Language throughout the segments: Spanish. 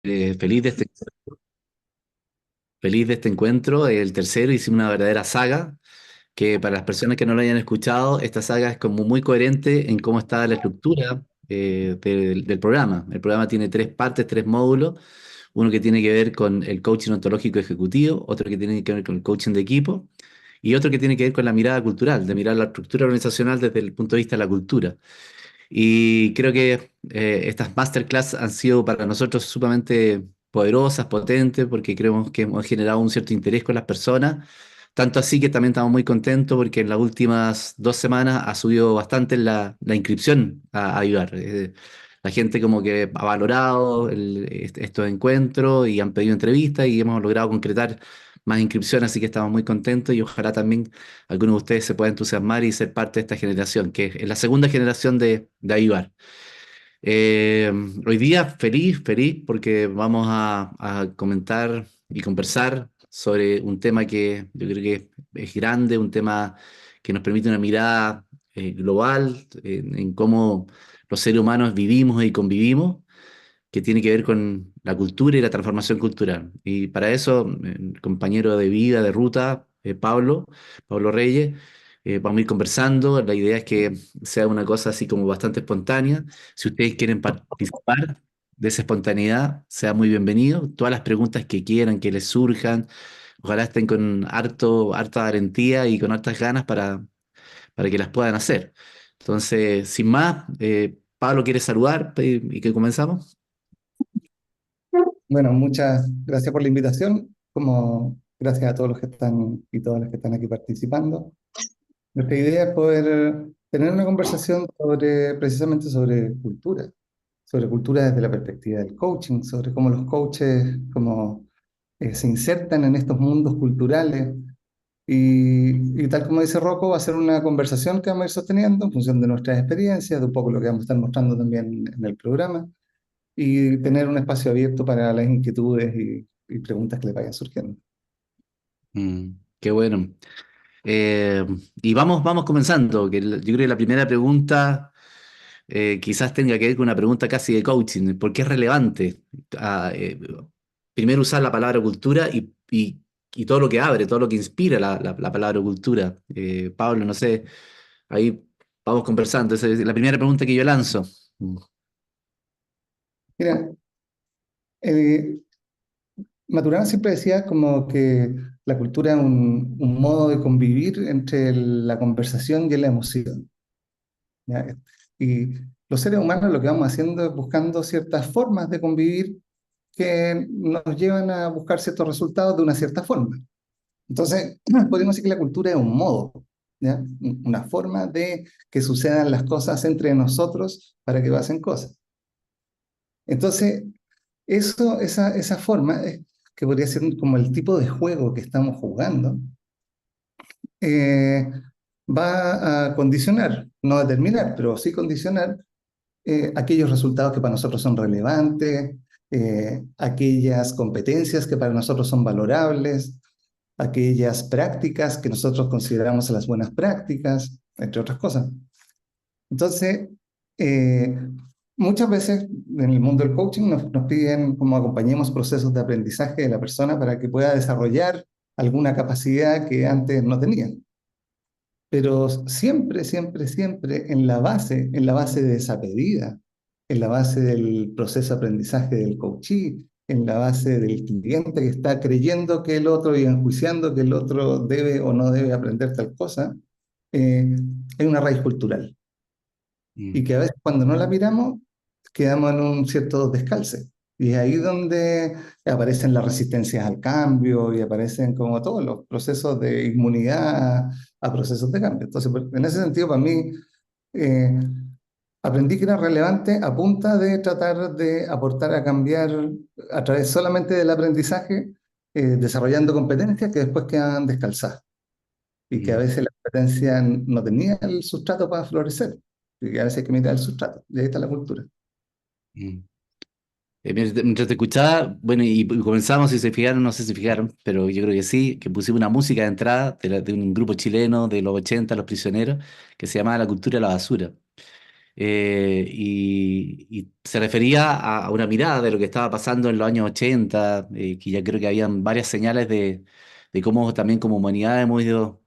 Feliz de feliz de este encuentro, el tercero. Hicimos una verdadera saga, que para las personas que no lo hayan escuchado, esta saga es como muy coherente en cómo está la estructura del programa. El programa tiene tres partes, tres módulos: uno que tiene que ver con el coaching ontológico ejecutivo, otro que tiene que ver con el coaching de equipo y otro que tiene que ver con la mirada cultural, de mirar la estructura organizacional desde el punto de vista de la cultura. Y creo que estas masterclass han sido para nosotros sumamente poderosas, potentes, porque creemos que hemos generado un cierto interés con las personas. Tanto así que también estamos muy contentos porque en las últimas 2 semanas ha subido bastante la inscripción a ayudar. La gente como que ha valorado estos encuentros y han pedido entrevistas y hemos logrado concretar más inscripciones, así que estamos muy contentos y ojalá también algunos de ustedes se puedan entusiasmar y ser parte de esta generación, que es la segunda generación de Ayudar. Eh, Hoy día feliz, feliz, porque vamos a comentar y conversar sobre un tema que yo creo que es grande, un tema que nos permite una mirada global en cómo los seres humanos vivimos y convivimos, que tiene que ver con la cultura y la transformación cultural. Y para eso, el compañero de vida, de ruta, Pablo Reyes, vamos a ir conversando. La idea es que sea una cosa así como bastante espontánea. Si ustedes quieren participar de esa espontaneidad, sea muy bienvenido. Todas las preguntas que quieran, que les surjan, ojalá estén con harta valentía y con hartas ganas para que las puedan hacer. Entonces, sin más, Pablo quiere saludar y que comenzamos. Bueno, muchas gracias por la invitación, como gracias a todos los que están y todas las que están aquí participando. Nuestra idea es poder tener una conversación precisamente sobre cultura desde la perspectiva del coaching, sobre cómo los coaches se insertan en estos mundos culturales. Y tal como dice Rocco, va a ser una conversación que vamos a ir sosteniendo en función de nuestras experiencias, de un poco lo que vamos a estar mostrando también en el programa y tener un espacio abierto para las inquietudes y preguntas que le vayan surgiendo. Qué bueno. Eh, y vamos comenzando, yo creo que la primera pregunta quizás tenga que ver con una pregunta casi de coaching. ¿Por qué es relevante primero usar la palabra cultura y todo lo que abre, todo lo que inspira la palabra cultura? Pablo, no sé, ahí vamos conversando. Esa es la primera pregunta que yo lanzo. Mm. Mira, eh, Maturana siempre decía como que la cultura es un modo de convivir entre la conversación y la emoción, ¿ya? Y los seres humanos lo que vamos haciendo es buscando ciertas formas de convivir que nos llevan a buscar ciertos resultados de una cierta forma. Entonces, podemos decir que la cultura es un modo, ¿ya? Una forma de que sucedan las cosas entre nosotros para que pasen cosas. Entonces, esa forma, que podría ser como el tipo de juego que estamos jugando, eh, va a condicionar, no determinar, pero sí condicionar aquellos resultados que para nosotros son relevantes, aquellas competencias que para nosotros son valorables, aquellas prácticas que nosotros consideramos las buenas prácticas, entre otras cosas. Entonces, eh, muchas veces en el mundo del coaching nos piden como acompañemos procesos de aprendizaje de la persona para que pueda desarrollar alguna capacidad que antes no tenía. Pero siempre, siempre, siempre en la base de esa pedida, en la base del proceso de aprendizaje del coachee, en la base del cliente que está creyendo que el otro y enjuiciando que el otro debe o no debe aprender tal cosa, eh, hay una raíz cultural y Mm. que a veces cuando no la miramos quedamos en un cierto descalce. Y es ahí donde aparecen las resistencias al cambio y aparecen como todos los procesos de inmunidad a procesos de cambio. Entonces, en ese sentido, para mí, eh, aprendí que era relevante a punta de tratar de aportar a cambiar a través solamente del aprendizaje, desarrollando competencias que después quedan descalzadas y que a Mm. veces la competencia no tenía el sustrato para florecer, y que a veces hay que mirar el sustrato, y ahí está la cultura. Mm. Mientras te escuchaba, bueno, y comenzamos, si se fijaron, no sé si se fijaron, pero yo creo que sí, que pusimos una música de entrada de un grupo chileno de los 80, Los Prisioneros, que se llamaba La Cultura de la Basura. y se refería a una mirada de lo que estaba pasando en los años 80, que ya creo que habían varias señales de cómo también como humanidad hemos ido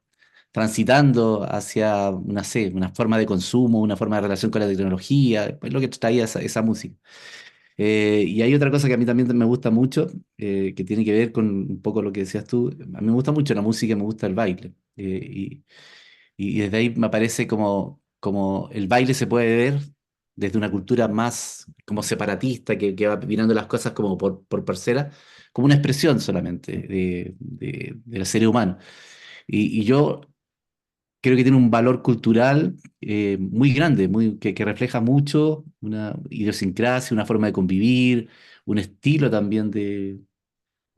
transitando hacia una, sé, una forma de consumo, una forma de relación con la tecnología, es lo que traía esa música. Y hay otra cosa que a mí también me gusta mucho, que tiene que ver con un poco lo que decías tú. A mí me gusta mucho la música, me gusta el baile. Y desde ahí me parece como el baile se puede ver desde una cultura más como separatista, que va mirando las cosas como por parcela, como una expresión solamente del ser humano. Y yo creo que tiene un valor cultural muy grande, que refleja mucho una idiosincrasia, una forma de convivir, un estilo también de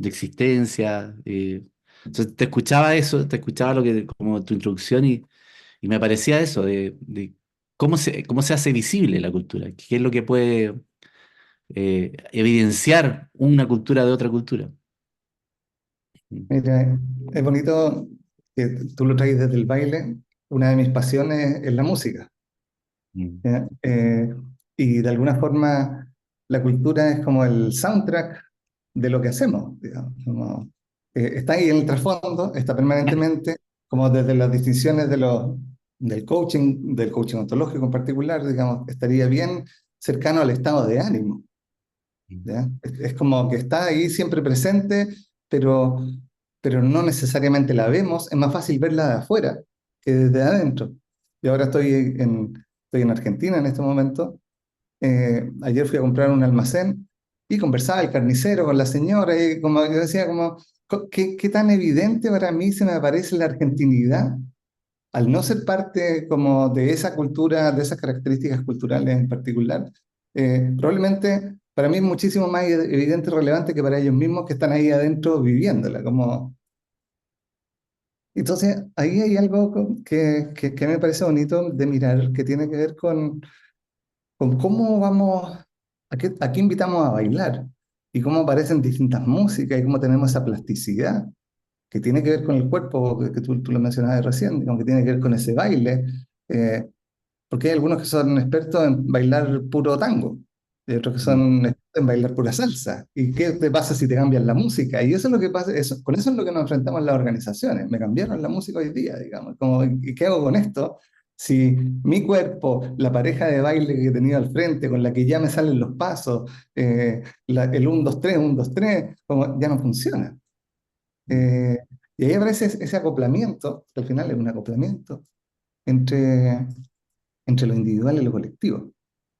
existencia. Entonces te escuchaba eso, te escuchaba lo que, como tu introducción y me parecía eso, de cómo se hace visible la cultura, qué es lo que puede evidenciar una cultura de otra cultura. Mm, Mira, es bonito que tú lo traes desde el baile. Una de mis pasiones es la música. mm, ¿Ya? Y de alguna forma la cultura es como el soundtrack de lo que hacemos, digamos. Está ahí en el trasfondo, está permanentemente, como desde las distinciones del coaching ontológico en particular, digamos, estaría bien cercano al estado de ánimo. mm, ¿Ya? Es como que está ahí siempre presente, pero, pero no necesariamente la vemos. Es más fácil verla de afuera que desde adentro. Yo ahora estoy en Argentina en este momento. Ayer fui a comprar un almacén y conversaba el carnicero con la señora y como yo decía, como, ¿qué tan evidente para mí se me aparece la argentinidad al no ser parte como de esa cultura, de esas características culturales en particular? Probablemente para mí es muchísimo más evidente y relevante que para ellos mismos que están ahí adentro viviéndola. Como... Entonces, ahí hay algo que me parece bonito de mirar, que tiene que ver con cómo vamos, a qué invitamos a bailar y cómo aparecen distintas músicas y cómo tenemos esa plasticidad que tiene que ver con el cuerpo, que tú lo mencionabas recién, digamos, que tiene que ver con ese baile. eh, Porque hay algunos que son expertos en bailar puro tango, y otros que mm, son expertos en bailar pura salsa. ¿Y qué te pasa si te cambian la música? Y eso es lo que pasa, con eso es lo que nos enfrentamos en las organizaciones. Me cambiaron la música hoy día, digamos. Como, ¿y qué hago con esto? Si mi cuerpo, la pareja de baile que he tenido al frente, con la que ya me salen los pasos, el 1, 2, 3, 1, 2, 3, como ya no funciona. mm, Eh, y ahí aparece ese acoplamiento, que al final es un acoplamiento entre lo individual y lo colectivo,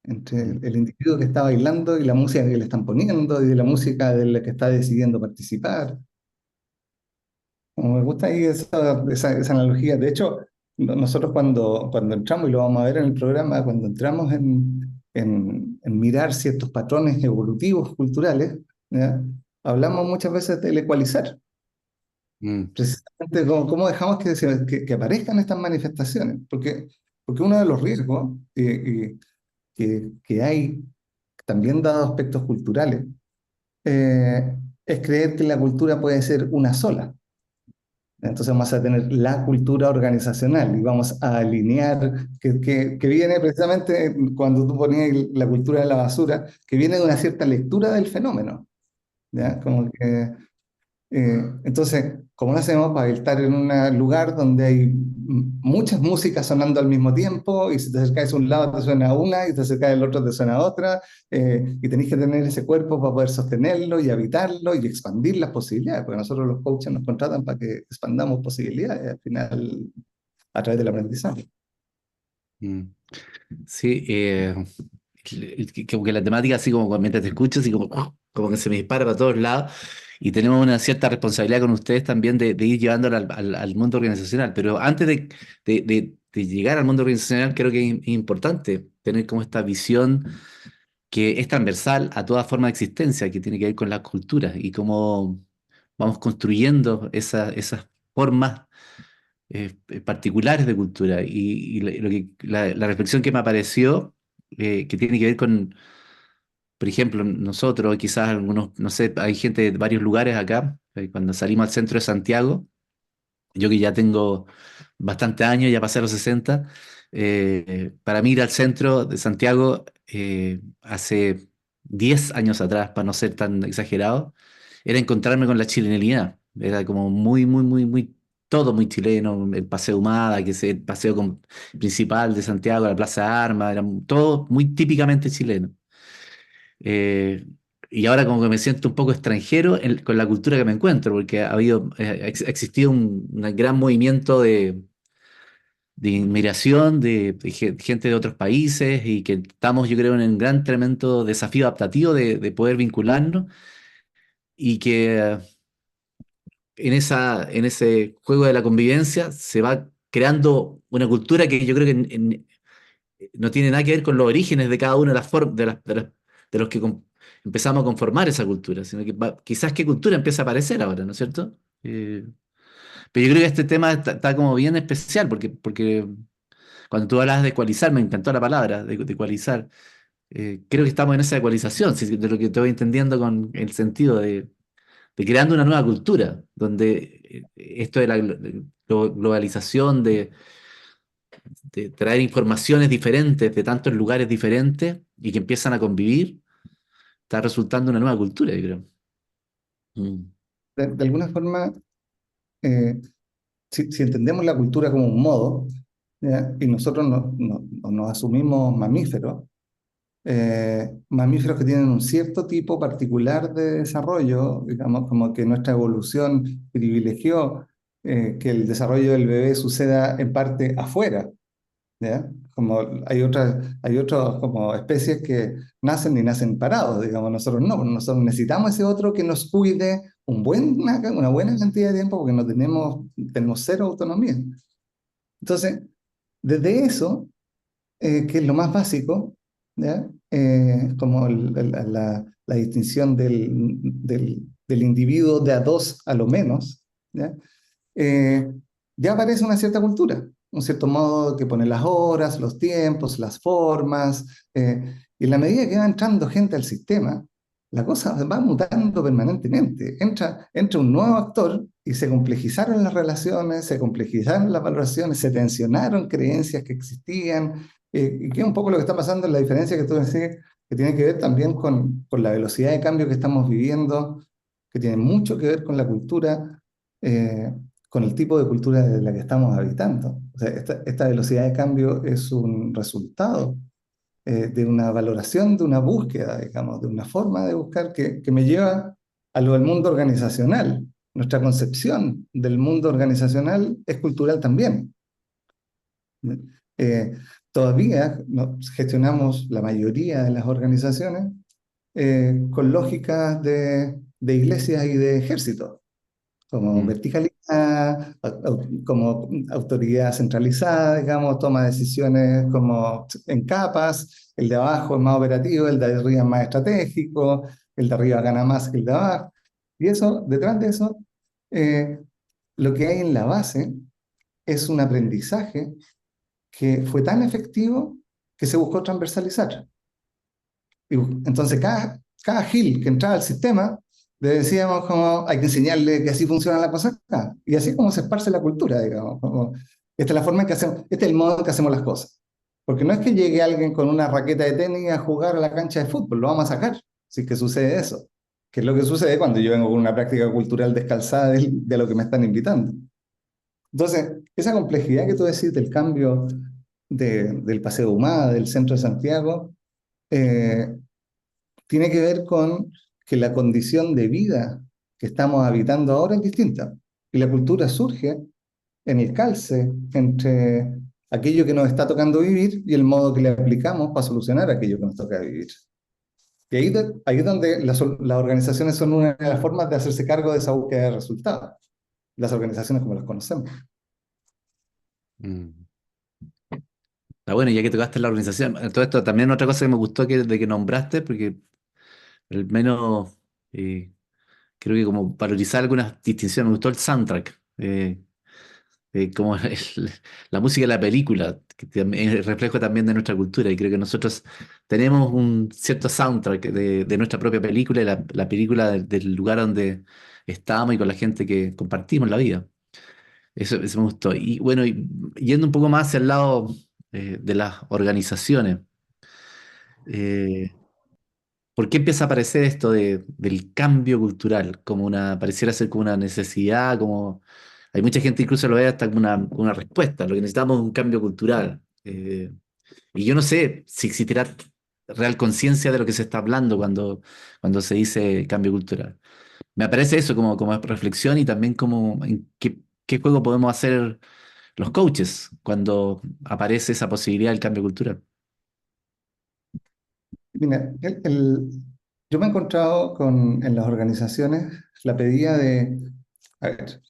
entre mm, el individuo que está bailando y la música que le están poniendo y de la música de la que está decidiendo participar. Como me gusta ahí esa analogía. De hecho, nosotros cuando entramos, y lo vamos a ver en el programa, cuando entramos en mirar ciertos patrones evolutivos culturales, ¿ya? Hablamos muchas veces del ecualizar, mm, precisamente cómo dejamos que aparezcan estas manifestaciones, porque uno de los riesgos que hay, también dado aspectos culturales, es creer que la cultura puede ser una sola. Entonces vamos a tener la cultura organizacional y vamos a alinear, que viene precisamente cuando tú ponías la cultura de la basura, que viene de una cierta lectura del fenómeno. mm. ¿Ya? Como que entonces, ¿cómo lo hacemos para estar en un lugar donde hay muchas músicas sonando al mismo tiempo y si te acercas a un lado te suena una y te acercas al otro te suena otra y tenés que tener ese cuerpo para poder sostenerlo y habitarlo y expandir las posibilidades? Porque nosotros los coaches nos contratan para que expandamos posibilidades al final a través del aprendizaje. Mm. Sí, como que la temática, así como mientras te escucho, así como que se me dispara para todos lados. Y tenemos una cierta responsabilidad con ustedes también de ir llevándolo al mundo organizacional. Pero antes de llegar al mundo organizacional, creo que es importante tener como esta visión que es transversal a toda forma de existencia, que tiene que ver con las culturas y cómo vamos construyendo esas formas particulares de cultura. Y la reflexión que me apareció, que tiene que ver con, por ejemplo, nosotros, quizás algunos, no sé, hay gente de varios lugares acá, cuando salimos al centro de Santiago, yo que ya tengo bastante años, ya pasé los 60, Para mí ir al centro de Santiago hace 10 años atrás, para no ser tan exagerado, era encontrarme con la chilenidad. Era como muy, muy, muy, muy, todo muy chileno. El Paseo Humada, que es el paseo principal de Santiago, la Plaza de Armas, era todo muy típicamente chileno. Eh, y ahora como que me siento un poco extranjero con la cultura que me encuentro, porque ha existido un gran movimiento de inmigración, de gente de otros países y que estamos, yo creo, en un gran, tremendo desafío adaptativo de poder vincularnos y que en ese juego de la convivencia se va creando una cultura que yo creo que no tiene nada que ver con los orígenes de cada una de las formas de los que empezamos a conformar esa cultura, sino que quizás qué cultura empieza a aparecer ahora, ¿no es cierto? Pero yo creo que este tema está como bien especial porque cuando tú hablas de ecualizar, me encantó la palabra, de ecualizar. Creo que estamos en esa ecualización, de lo que estoy entendiendo con el sentido de creando una nueva cultura, donde esto de la globalización, de traer informaciones diferentes de tantos lugares diferentes y que empiezan a convivir, está resultando una nueva cultura, yo creo. Mm. De alguna forma, eh, si entendemos la cultura como un modo, ¿ya? Y nosotros nos asumimos mamíferos, mamíferos que tienen un cierto tipo particular de desarrollo, digamos, como que nuestra evolución privilegió que el desarrollo del bebé suceda en parte afuera, ¿ya? Como hay otras como especies que nacen y nacen parados, digamos, nosotros no, nosotros necesitamos ese otro que nos cuide una buena cantidad de tiempo porque no tenemos cero autonomía. Entonces, desde eso, que es lo más básico, ¿ya? Como la distinción del individuo de a dos a lo menos, ¿ya? eh, ya aparece una cierta cultura, un cierto modo que pone las horas, los tiempos, las formas, y en la medida que va entrando gente al sistema, la cosa va mutando permanentemente. Entra un nuevo actor y se complejizaron las relaciones, se complejizaron las valoraciones, se tensionaron creencias que existían, y que es un poco lo que está pasando en la diferencia que tú decías, que tiene que ver también con la velocidad de cambio que estamos viviendo, que tiene mucho que ver con la cultura. Con el tipo de cultura de la que estamos habitando. O sea, esta velocidad de cambio es un resultado de una valoración, de una búsqueda, digamos, de una forma de buscar que me lleva a lo del mundo organizacional. Nuestra concepción del mundo organizacional es cultural también. Eh, Todavía gestionamos la mayoría de las organizaciones con lógicas de iglesias y de ejércitos como Mm. verticalidad, como autoridad centralizada, digamos, toma decisiones como en capas, el de abajo es más operativo, el de arriba es más estratégico, el de arriba gana más que el de abajo. Y eso, detrás de eso, eh, lo que hay en la base es un aprendizaje que fue tan efectivo que se buscó transversalizar. Entonces, cada Gil que entraba al sistema, le decíamos como hay que enseñarle que así funciona la cosa acá. Y así es como se esparce la cultura, digamos. Esta es la forma en que hacemos, este es el modo en que hacemos las cosas. Porque no es que llegue alguien con una raqueta de tenis a jugar a la cancha de fútbol, lo vamos a sacar, si es que sucede eso. Que es lo que sucede cuando yo vengo con una práctica cultural descalzada de lo que me están invitando. Entonces, esa complejidad que tú decís del cambio del Paseo Humada, del centro de Santiago, eh, tiene que ver con que la condición de vida que estamos habitando ahora es distinta. Y la cultura surge en el calce entre aquello que nos está tocando vivir y el modo que le aplicamos para solucionar aquello que nos toca vivir. Y ahí es donde las organizaciones son una de las formas de hacerse cargo de esa búsqueda de resultados. Las organizaciones como las conocemos. Mm. Ah, bueno, ya que tocaste la organización, todo esto también otra cosa que me gustó de que nombraste, porque al menos eh, creo que como valorizar algunas distinciones, me gustó el soundtrack, como la música de la película, que también es reflejo también de nuestra cultura, y creo que nosotros tenemos un cierto soundtrack de nuestra propia película y la película del lugar donde estamos y con la gente que compartimos la vida. Eso me gustó. Y bueno, yendo un poco más hacia el lado de las organizaciones. Eh, ¿Por qué empieza a aparecer esto del cambio cultural? Pareciera ser como una necesidad, como hay mucha gente incluso lo ve hasta como una respuesta. Lo que necesitamos es un cambio cultural. Y yo no sé si existirá real conciencia de lo que se está hablando cuando se dice cambio cultural. Me aparece eso como reflexión y también como en qué juego podemos hacer los coaches cuando aparece esa posibilidad del cambio cultural. Mira, yo me he encontrado en las organizaciones la pedida a ver,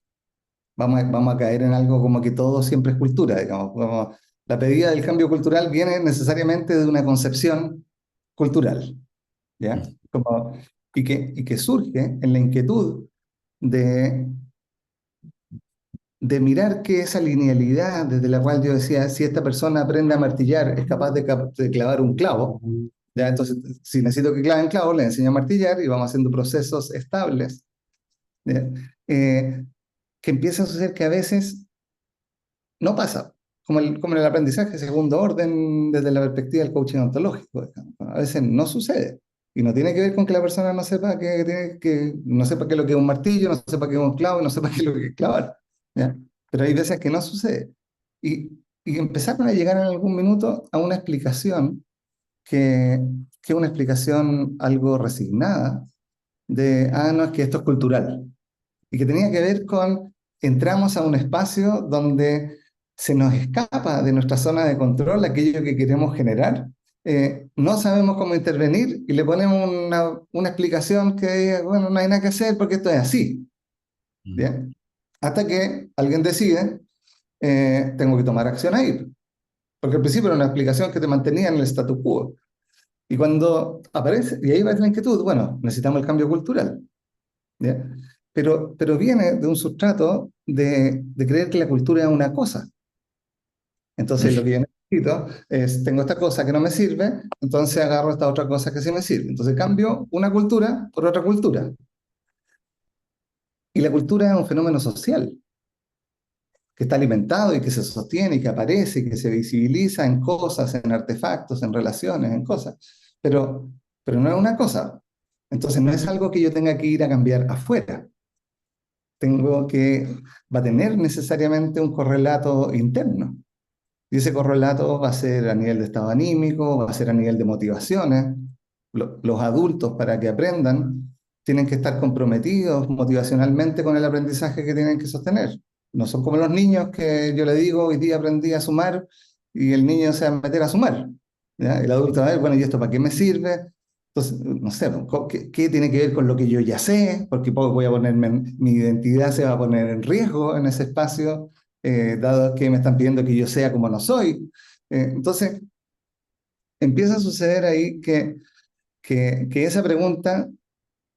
vamos a caer en algo como que todo siempre es cultura, digamos. La pedida del cambio cultural viene necesariamente de una concepción cultural, ¿ya? Y que surge en la inquietud de, de mirar que esa linealidad desde la cual yo decía, si esta persona aprende a martillar, es capaz de clavar un clavo, ¿ya? Entonces, si necesito que claven clavo, le enseño a martillar y vamos haciendo procesos estables, ¿ya? Eh, que empieza a suceder que a veces no pasa, como en el aprendizaje segundo orden desde la perspectiva del coaching ontológico, digamos. A veces no sucede. Y no tiene que ver con que la persona no sepa no sepa qué es lo que es un martillo, no sepa qué es un clavo y no sepa qué es lo que es clavar, ¿ya? Pero hay veces que no sucede. Y empezaron a llegar en algún minuto a una explicación que, que es una explicación algo resignada no, es que esto es cultural y que tenía que ver con, entramos a un espacio donde se nos escapa de nuestra zona de control aquello que queremos generar, no sabemos cómo intervenir y le ponemos una explicación que diga, bueno, no hay nada que hacer porque esto es así, Mm. ¿bien? Hasta que alguien decide, tengo que tomar acción ahí, porque al principio era una explicación que te mantenía en el statu quo. Y cuando aparece, y ahí va la inquietud, bueno, necesitamos el cambio cultural, ¿ya? Pero viene de un sustrato de creer que la cultura es una cosa. Entonces lo que yo necesito es, tengo esta cosa que no me sirve, entonces agarro esta otra cosa que sí me sirve. Entonces cambio una cultura por otra cultura. Y la cultura es un fenómeno social que está alimentado y que se sostiene y que aparece y que se visibiliza en cosas, en artefactos, en relaciones, en cosas. Pero, pero no es una cosa. Entonces no es algo que yo tenga que ir a cambiar afuera. Va a tener necesariamente un correlato interno. Y ese correlato va a ser a nivel de estado anímico, va a ser a nivel de motivaciones. Los adultos, para que aprendan, tienen que estar comprometidos motivacionalmente con el aprendizaje que tienen que sostener. No son como los niños que yo le digo, hoy día aprendí a sumar y el niño se va a meter a sumar, ¿ya? El adulto va a ver, bueno, ¿y esto para qué me sirve? Entonces, no sé, ¿qué tiene que ver con lo que yo ya sé? Porque voy a mi identidad se va a poner en riesgo en ese espacio, dado que me están pidiendo que yo sea como no soy. Entonces, empieza a suceder ahí que esa pregunta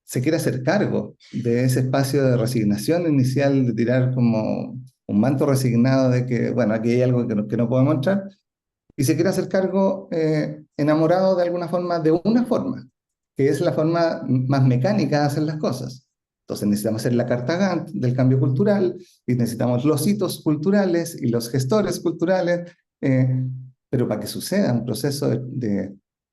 se quiere hacer cargo de ese espacio de resignación inicial, de tirar como un manto resignado de que, bueno, aquí hay algo que no podemos entrar, y se quiere hacer cargo enamorado de alguna forma, de una forma, que es la forma más mecánica de hacer las cosas. Entonces necesitamos hacer la carta Gantt del cambio cultural y necesitamos los hitos culturales y los gestores culturales, eh, pero para que suceda un proceso a mí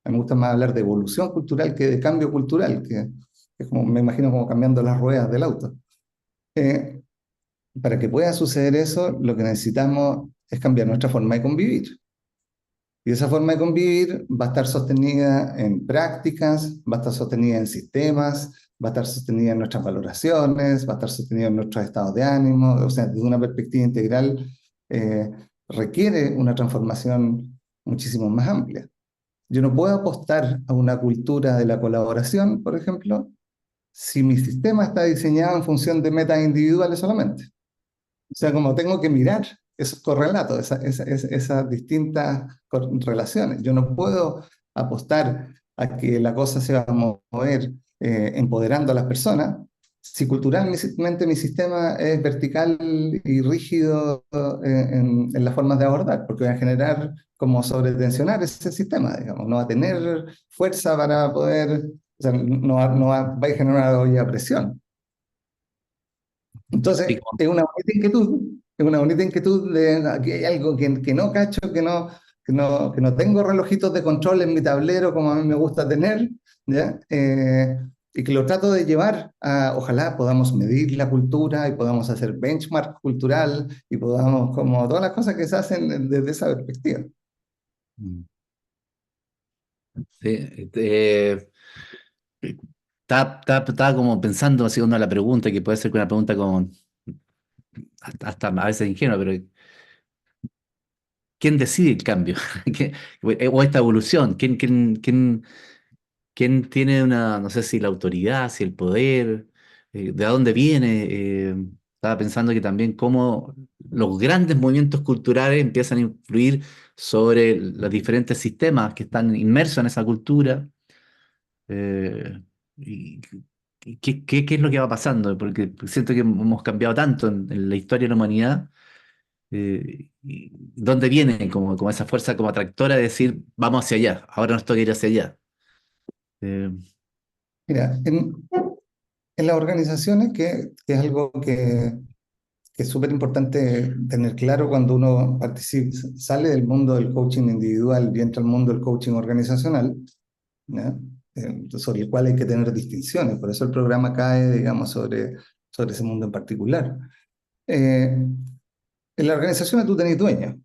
me gusta más hablar de evolución cultural que de cambio cultural, que es como, me imagino como cambiando las ruedas del auto. Eh, para que pueda suceder eso, lo que necesitamos es cambiar nuestra forma de convivir. Y esa forma de convivir va a estar sostenida en prácticas, va a estar sostenida en sistemas, va a estar sostenida en nuestras valoraciones, va a estar sostenida en nuestros estados de ánimo, o sea, desde una perspectiva integral, eh, requiere una transformación muchísimo más amplia. Yo no puedo apostar a una cultura de la colaboración, por ejemplo, si mi sistema está diseñado en función de metas individuales solamente. O sea, como tengo que mirar esos correlatos, esas distintas relaciones. Yo no puedo apostar a que la cosa se va a mover empoderando a las personas si culturalmente mi sistema es vertical y rígido en las formas de abordar, porque va a generar como sobretensionar ese sistema, digamos, no va a tener fuerza para poder, o sea, va a generar una olla a presión. Sí, Entonces, es una bonita inquietud de aquí hay algo que no cacho, que no. que no tengo relojitos de control en mi tablero como a mí me gusta tener, ¿ya? Y que lo trato de llevar a, ojalá podamos medir la cultura y podamos hacer benchmark cultural y podamos, como todas las cosas que se hacen desde esa perspectiva. Mm. Sí, estaba como pensando, haciendo la pregunta, que puede ser que una pregunta como hasta a veces ingenua, pero ¿quién decide el cambio? O esta evolución, ¿quién tiene una, no sé si la autoridad, si el poder, de dónde viene? Estaba pensando que también cómo los grandes movimientos culturales empiezan a influir sobre los diferentes sistemas que están inmersos en esa cultura. eh, y, qué es lo que va pasando, porque siento que hemos cambiado tanto en la historia de la humanidad. Y ¿dónde viene como esa fuerza como atractora de decir, vamos hacia allá, ahora nos toca ir hacia allá? Eh, Mira, en las organizaciones, que es algo que es súper importante tener claro cuando uno participa, sale del mundo del coaching individual y entra al mundo del coaching organizacional, ¿ya? Sobre el cual hay que tener distinciones. Por eso el programa cae, digamos, sobre ese mundo en particular. Eh, en la organización tú tenés dueño,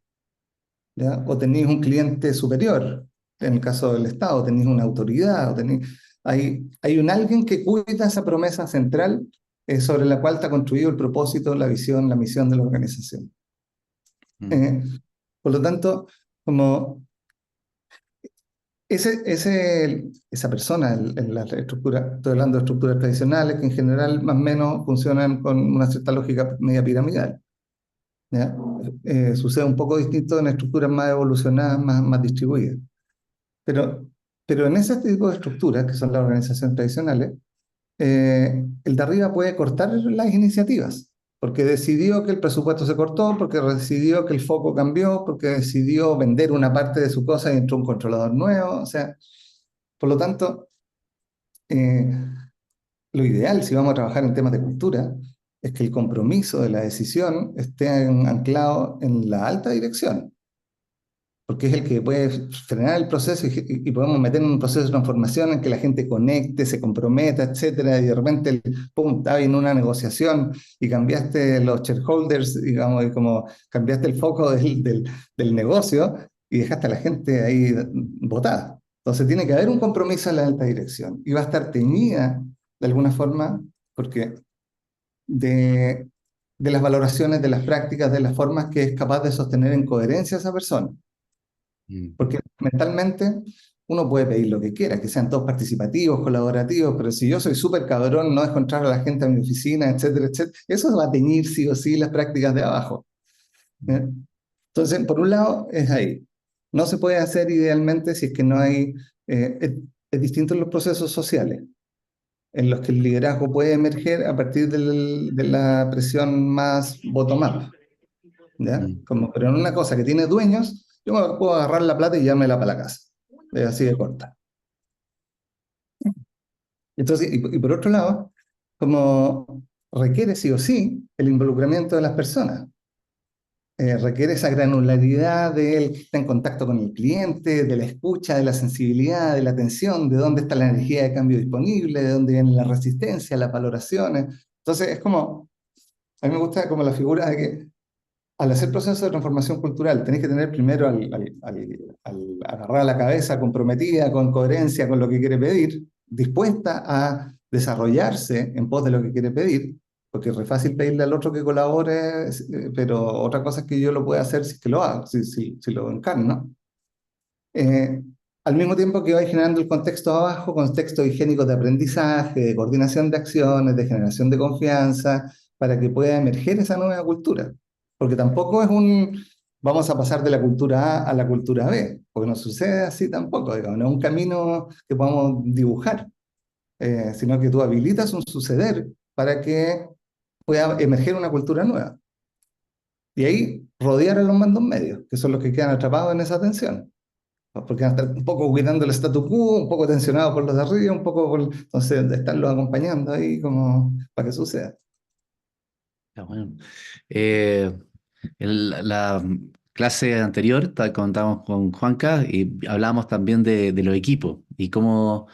¿ya? O tenés un cliente superior, en el caso del Estado, tenés una autoridad, hay un alguien que cuida esa promesa central sobre la cual está construido el propósito, la visión, la misión de la organización. mm, Eh, por lo tanto, como esa persona en la estructura, estoy hablando de estructuras tradicionales que en general más o menos funcionan con una cierta lógica media piramidal, ¿ya? Sucede un poco distinto en estructuras más evolucionadas, más distribuidas. Pero, pero en ese tipo de estructuras, que son las organizaciones tradicionales, el de arriba puede cortar las iniciativas, porque decidió que el presupuesto se cortó, porque decidió que el foco cambió, porque decidió vender una parte de su cosa y entró un controlador nuevo. O sea, por lo tanto, eh, lo ideal, si vamos a trabajar en temas de cultura, es que el compromiso de la decisión esté anclado en la alta dirección, porque es el que puede frenar el proceso y podemos meter en un proceso de transformación en que la gente conecte, se comprometa, etcétera, y de repente, pum, estaba en una negociación y cambiaste los shareholders, digamos, y como cambiaste el foco del negocio y dejaste a la gente ahí botada. Entonces tiene que haber un compromiso en la alta dirección y va a estar teñida de alguna forma porque de, de las valoraciones, de las prácticas, de las formas que es capaz de sostener en coherencia esa persona. mm, Porque mentalmente uno puede pedir lo que quiera, que sean todos participativos, colaborativos, pero si yo soy súper cabrón, no dejo entrar a la gente a mi oficina, etcétera, etcétera, eso va a teñir sí o sí las prácticas de abajo. ¿Eh? Entonces, por un lado, es ahí. No se puede hacer idealmente si es que no hay... es distinto en los procesos sociales, en los que el liderazgo puede emerger a partir de la presión más bottom-up, ¿ya? mm, Como, pero en una cosa que tiene dueños, yo me puedo agarrar la plata y llevármela para la casa. Es así de corta. Entonces, y por otro lado, como requiere sí o sí el involucramiento de las personas, requiere esa granularidad de él que está en contacto con el cliente, de la escucha, de la sensibilidad, de la atención, de dónde está la energía de cambio disponible, de dónde viene la resistencia, las valoraciones. Entonces, es como, a mí me gusta como la figura de que al hacer proceso de transformación cultural, tenés que tener primero al agarrar la cabeza comprometida, con coherencia con lo que quiere pedir, dispuesta a desarrollarse en pos de lo que quiere pedir, porque es re fácil pedirle al otro que colabore, pero otra cosa es que yo lo pueda hacer si es que lo hago, si lo encarno. Eh, Al mismo tiempo que voy generando el contexto abajo, contexto higiénico de aprendizaje, de coordinación de acciones, de generación de confianza, para que pueda emerger esa nueva cultura. Porque tampoco es vamos a pasar de la cultura A a la cultura B, porque no sucede así tampoco, digamos, no es un camino que podamos dibujar, sino que tú habilitas un suceder para que pueda emerger una cultura nueva. Y ahí rodear a los mandos medios, que son los que quedan atrapados en esa tensión, porque van a estar un poco cuidando el statu quo, un poco tensionados por los de arriba, un poco entonces de estarlos acompañando ahí como para que suceda. está bueno. Eh, el- la, clase anterior contábamos con Juanca y hablábamos también de los equipos y cómo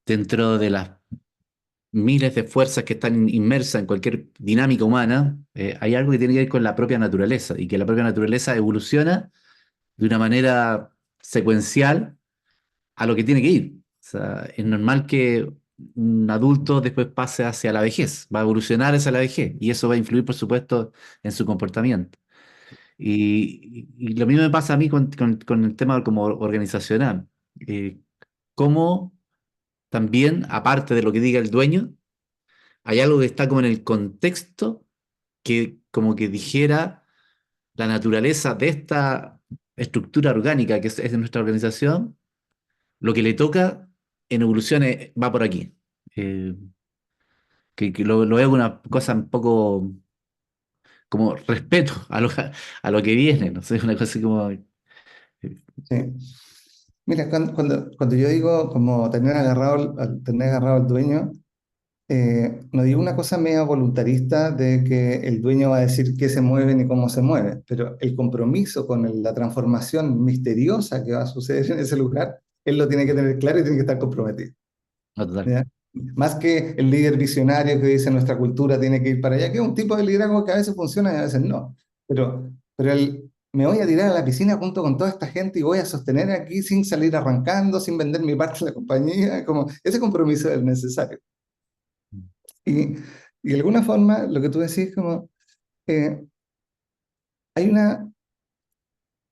dentro de las miles de fuerzas que están inmersas en cualquier dinámica humana, hay algo que tiene que ver con la propia naturaleza y que la propia naturaleza evoluciona de una manera secuencial a lo que tiene que ir. O sea, es normal que un adulto después pase hacia la vejez, va a evolucionar hacia la vejez y eso va a influir, por supuesto, en su comportamiento. Y lo mismo me pasa a mí con el tema como organizacional. Cómo también, aparte de lo que diga el dueño, hay algo que está como en el contexto que como que dijera la naturaleza de esta estructura orgánica que es de nuestra organización, lo que le toca en evolución va por aquí. Eh, que lo veo como una cosa un poco como respeto a lo que viene, no sé, una cosa así como... Sí. Mira, cuando yo digo como tener agarrado al dueño, no digo una cosa media voluntarista de que el dueño va a decir qué se mueve ni cómo se mueve, pero el compromiso con la transformación misteriosa que va a suceder en ese lugar, él lo tiene que tener claro y tiene que estar comprometido. no, total. ¿Ya? Más que el líder visionario que dice nuestra cultura tiene que ir para allá, que es un tipo de liderazgo que a veces funciona y a veces no. Pero me voy a tirar a la piscina junto con toda esta gente y voy a sostener aquí sin salir arrancando, sin vender mi parte de la compañía, como ese compromiso es necesario. Y, y de alguna forma, lo que tú decís, como eh, hay una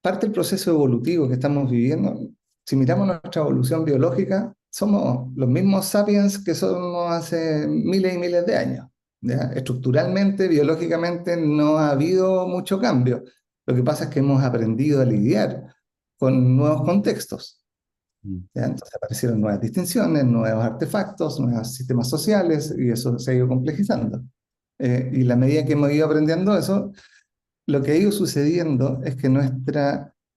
parte del proceso evolutivo que estamos viviendo. Si miramos nuestra evolución biológica, somos los mismos sapiens que somos hace miles y miles de años. ¿Ya? Estructuralmente, biológicamente, no ha habido mucho cambio. Lo que pasa es que hemos aprendido a lidiar con nuevos contextos. Mm, ¿Ya? Entonces aparecieron nuevas distinciones, nuevos artefactos, nuevos sistemas sociales, y eso se ha ido complejizando. Y la medida que hemos ido aprendiendo eso, lo que ha ido sucediendo es que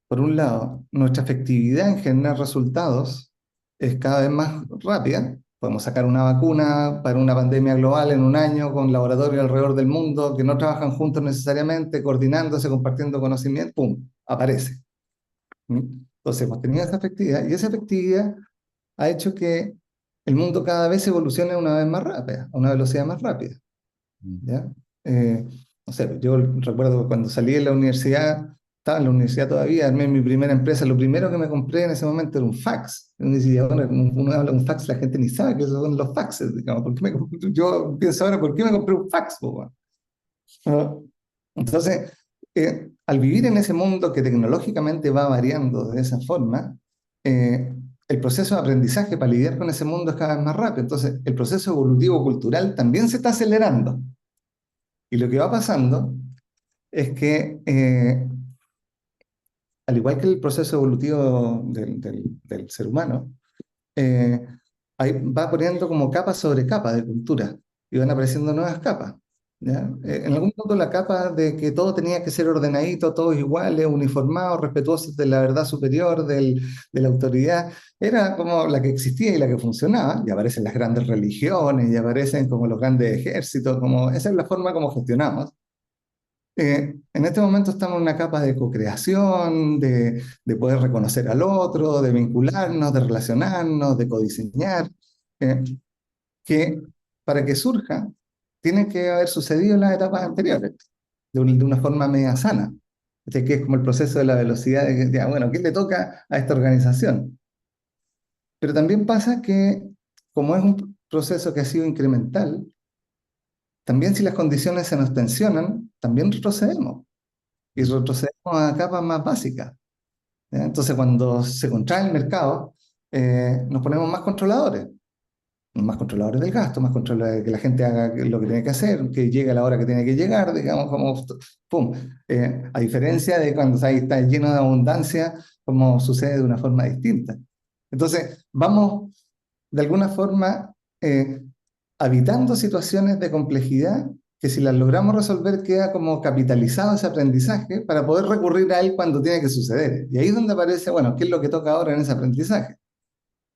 por un lado, nuestra efectividad en generar resultados es cada vez más rápida. Podemos sacar una vacuna para una pandemia global en un año con laboratorios alrededor del mundo que no trabajan juntos necesariamente, coordinándose, compartiendo conocimiento, ¡pum!, aparece. ¿Mm? Entonces, hemos tenido esa efectividad y esa efectividad ha hecho que el mundo cada vez evolucione a una vez más rápida, a una velocidad más rápida. mm, ¿Ya? Eh, no sé, yo recuerdo que cuando salí de la universidad, estaba en la universidad todavía, armé mi primera empresa, lo primero que me compré en ese momento era un fax. Uno dice, ahora uno habla de un fax, la gente ni sabe qué son los faxes, digamos. Yo pienso ahora, ¿por qué me compré un fax, po, weón? Ah, Entonces, al vivir en ese mundo que tecnológicamente va variando de esa forma, el proceso de aprendizaje para lidiar con ese mundo es cada vez más rápido. Entonces, el proceso evolutivo cultural también se está acelerando. Y lo que va pasando es que, al igual que el proceso evolutivo del ser humano, eh, va poniendo como capa sobre capa de cultura y van apareciendo nuevas capas. ¿Ya? En algún punto la capa de que todo tenía que ser ordenadito, todos iguales, uniformados, respetuosos de la verdad superior, de la autoridad, era como la que existía y la que funcionaba, y aparecen las grandes religiones, y aparecen como los grandes ejércitos, como, esa es la forma como gestionamos. En este momento estamos en una capa de co-creación, de poder reconocer al otro, de vincularnos, de relacionarnos, de codiseñar, eh, que para que surja, tiene que haber sucedido en las etapas anteriores, de una forma media sana. Este que es como el proceso de la velocidad, de que, ya, bueno, ¿qué le toca a esta organización? Pero también pasa que, como es un proceso que ha sido incremental, también si las condiciones se nos tensionan, también retrocedemos. Y mm, retrocedemos a capas más básicas. ¿Ya? Entonces, cuando se contrae el mercado, nos ponemos más controladores del gasto, más controladores de que la gente haga lo que tiene que hacer, que llegue a la hora que tiene que llegar, digamos, como, ¡pum! A diferencia de cuando está lleno de abundancia, como sucede de una forma distinta. Entonces, vamos de alguna forma habitando situaciones de complejidad que si las logramos resolver queda como capitalizado ese aprendizaje para poder recurrir a él cuando tiene que suceder. Y ahí es donde aparece, bueno, ¿qué es lo que toca ahora en ese aprendizaje?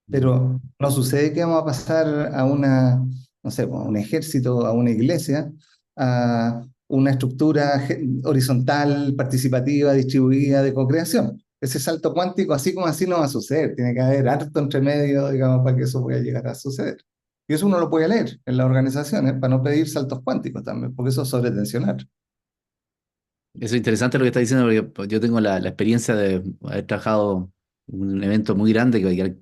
mm, Pero no sucede que vamos a pasar no sé, pues, a un ejército, a una iglesia, a una estructura horizontal, participativa, distribuida de co-creación. Ese salto cuántico, así como así, no va a suceder. Tiene que haber harto entre medio, digamos, para que eso pueda llegar a suceder. Y eso uno lo puede leer en las organizaciones para no pedir saltos cuánticos también, porque eso es sobretensionar. Eso es interesante lo que estás diciendo, porque pues, yo tengo la experiencia de haber trabajado en un evento muy grande, que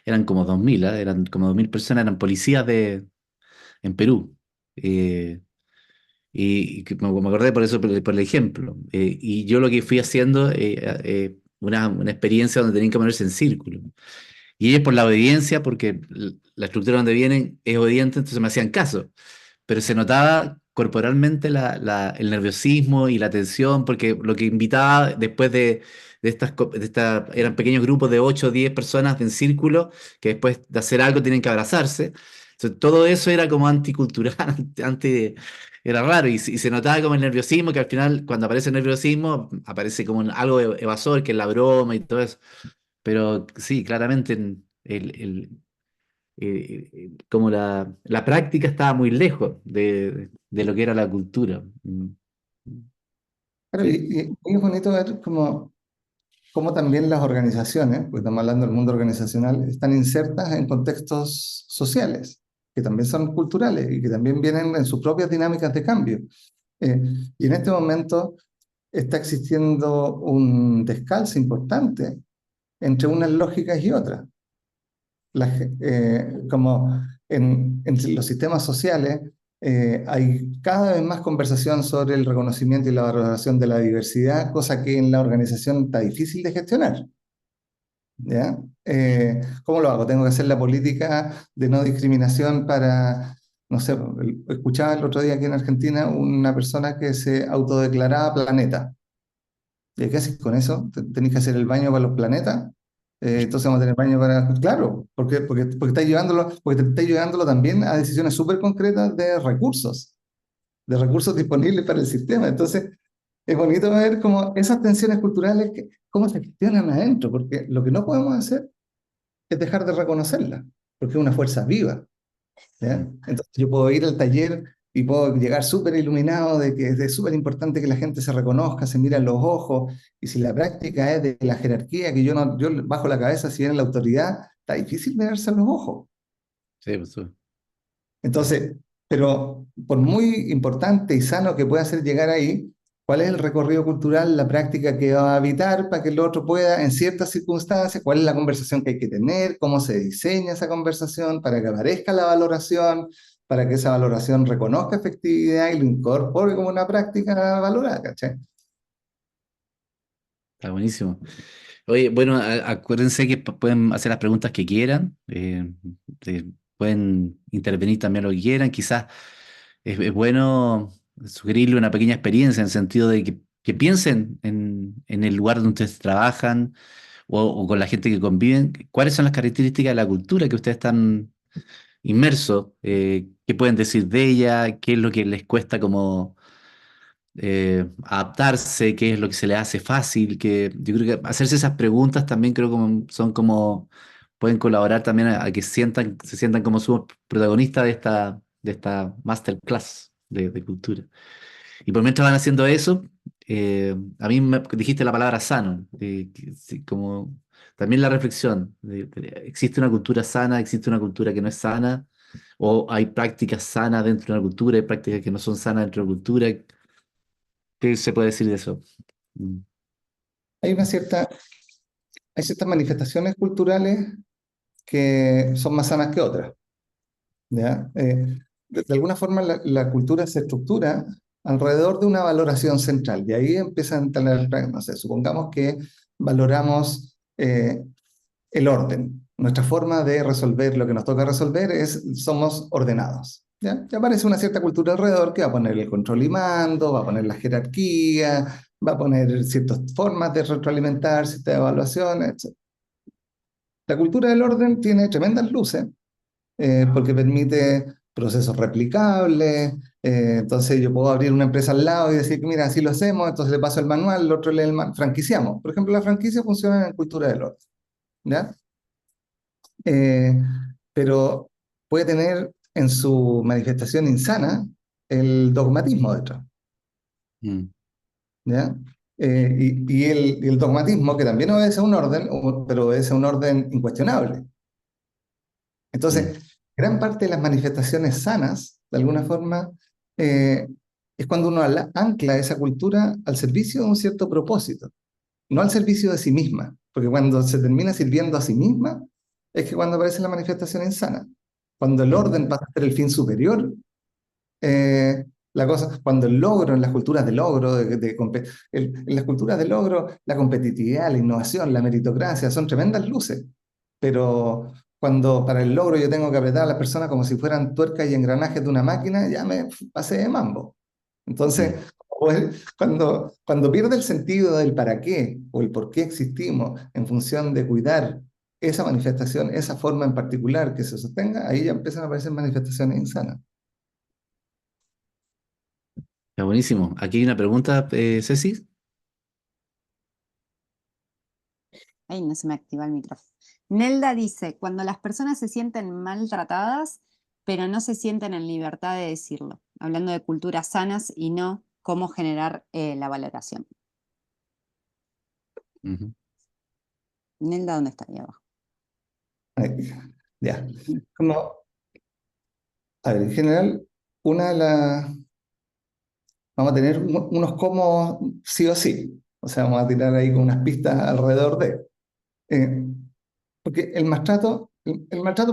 eran como 2000, ¿ah? Eran como 2000 personas, eran policías en Perú. Eh, y que me acordé por eso, por el ejemplo. Y yo lo que fui haciendo, una experiencia donde tenían que ponerse en círculo. Y ellos por la obediencia, porque la estructura donde vienen es obediente, entonces me hacían caso. Pero se notaba corporalmente el nerviosismo y la tensión, porque lo que invitaba después eran pequeños grupos de 8 o 10 personas en círculo, que después de hacer algo tienen que abrazarse. Entonces, todo eso era como anticultural, era raro, y se notaba como el nerviosismo, que al final, cuando aparece el nerviosismo, aparece como algo evasor, que es la broma y todo eso. Pero sí, claramente como la práctica estaba muy lejos de lo que era la cultura. Claro, Sí, y es bonito ver cómo también las organizaciones, pues estamos hablando del mundo organizacional, están insertas en contextos sociales, que también son culturales y que también vienen en sus propias dinámicas de cambio. Eh, y en este momento está existiendo un descalce importante entre unas lógicas y otras. Como entre los sistemas sociales, hay cada vez más conversación sobre el reconocimiento y la valoración de la diversidad, cosa que en la organización está difícil de gestionar. ¿Ya? ¿Cómo lo hago? Tengo que hacer la política de no discriminación para, no sé, escuchaba el otro día aquí en Argentina una persona que se autodeclaraba planeta. ¿Y qué haces con eso? ¿Tenés que hacer el baño para los planetas? Entonces vamos a tener baño para... Claro, porque estás llevándolo, porque te estás llevándolo también a decisiones súper concretas de recursos disponibles para el sistema. Entonces, es bonito ver cómo esas tensiones culturales, cómo se gestionan adentro, porque lo que no podemos hacer es dejar de reconocerla, porque es una fuerza viva. ¿Ya? Entonces yo puedo ir al taller y puedo llegar súper iluminado de que es súper importante que la gente se reconozca, se mira en los ojos, y si la práctica es de la jerarquía, que yo no, yo bajo la cabeza, si viene la autoridad, está difícil mirarse en los ojos. sí, pues, sí. Entonces, pero por muy importante y sano que pueda ser llegar ahí, ¿cuál es el recorrido cultural, la práctica que va a habitar para que el otro pueda, en ciertas circunstancias, cuál es la conversación que hay que tener, cómo se diseña esa conversación para que aparezca la valoración, para que esa valoración reconozca efectividad y lo incorpore como una práctica valorada, ¿cachai? Está buenísimo. Oye, bueno, acuérdense que pueden hacer las preguntas que quieran, pueden intervenir también lo que quieran. Quizás es bueno sugerirle una pequeña experiencia en el sentido de que piensen en el lugar donde ustedes trabajan o con la gente que conviven. ¿Cuáles son las características de la cultura que ustedes están inmersos? ¿Qué pueden decir de ella? ¿Qué es lo que les cuesta como adaptarse? ¿Qué es lo que se les hace fácil? Que yo creo que hacerse esas preguntas también creo como son como pueden colaborar también a que se sientan como su protagonistas de esta masterclass de cultura. Y por mientras van haciendo eso, a mí me dijiste la palabra sano, sí, como también la reflexión, ¿existe una cultura sana, existe una cultura que no es sana? ¿O hay prácticas sanas dentro de una cultura, hay prácticas que no son sanas dentro de una cultura? ¿Qué se puede decir de eso? Mm. Hay una cierta, hay ciertas manifestaciones culturales que son más sanas que otras, ¿ya? De alguna forma la cultura se estructura alrededor de una valoración central y ahí empiezan a tener, no sé, supongamos que valoramos el orden. Nuestra forma de resolver lo que nos toca resolver es, somos ordenados. ¿Ya? Ya aparece una cierta cultura alrededor que va a poner el control y mando, va a poner la jerarquía, va a poner ciertas formas de retroalimentar, ciertas evaluaciones, etc. La cultura del orden tiene tremendas luces, porque permite procesos replicables. Entonces yo puedo abrir una empresa al lado y decir, mira, así lo hacemos, entonces le paso el manual, el otro lee el manual, franquiciamos. Por ejemplo, la franquicia funciona en cultura del orden, ¿ya? Eh, pero puede tener en su manifestación insana el dogmatismo detrás. Mm, ¿Ya? Y el dogmatismo, que también obedece a un orden, pero obedece a un orden incuestionable. mm, Entonces, gran parte de las manifestaciones sanas, de alguna forma, eh, es cuando uno ancla esa cultura al servicio de un cierto propósito, no al servicio de sí misma, porque cuando se termina sirviendo a sí misma, es que cuando aparece la manifestación insana. Cuando el mm, orden pasa a ser el fin superior, la cosa, cuando el logro, en las culturas de logro, en las culturas de logro, la competitividad, la innovación, la meritocracia son tremendas luces, pero cuando para el logro yo tengo que apretar a las personas como si fueran tuercas y engranajes de una máquina, ya me pasé de mambo. Entonces, mm. cuando pierde el sentido del para qué o el por qué existimos en función de cuidar esa manifestación, esa forma en particular que se sostenga, ahí ya empiezan a aparecer manifestaciones insanas. Está buenísimo. Aquí hay una pregunta, Ceci. Ahí no se me activa el micrófono. Nelda dice, cuando las personas se sienten maltratadas, pero no se sienten en libertad de decirlo, hablando de culturas sanas y no cómo generar la valoración. Ujú. Nelda, ¿dónde está? Ahí abajo. Ahí, ya. Como, a ver, en general, una de las, vamos a tener unos cómo sí o sí. O sea, vamos a tirar ahí con unas pistas alrededor de. eh, Porque el maltrato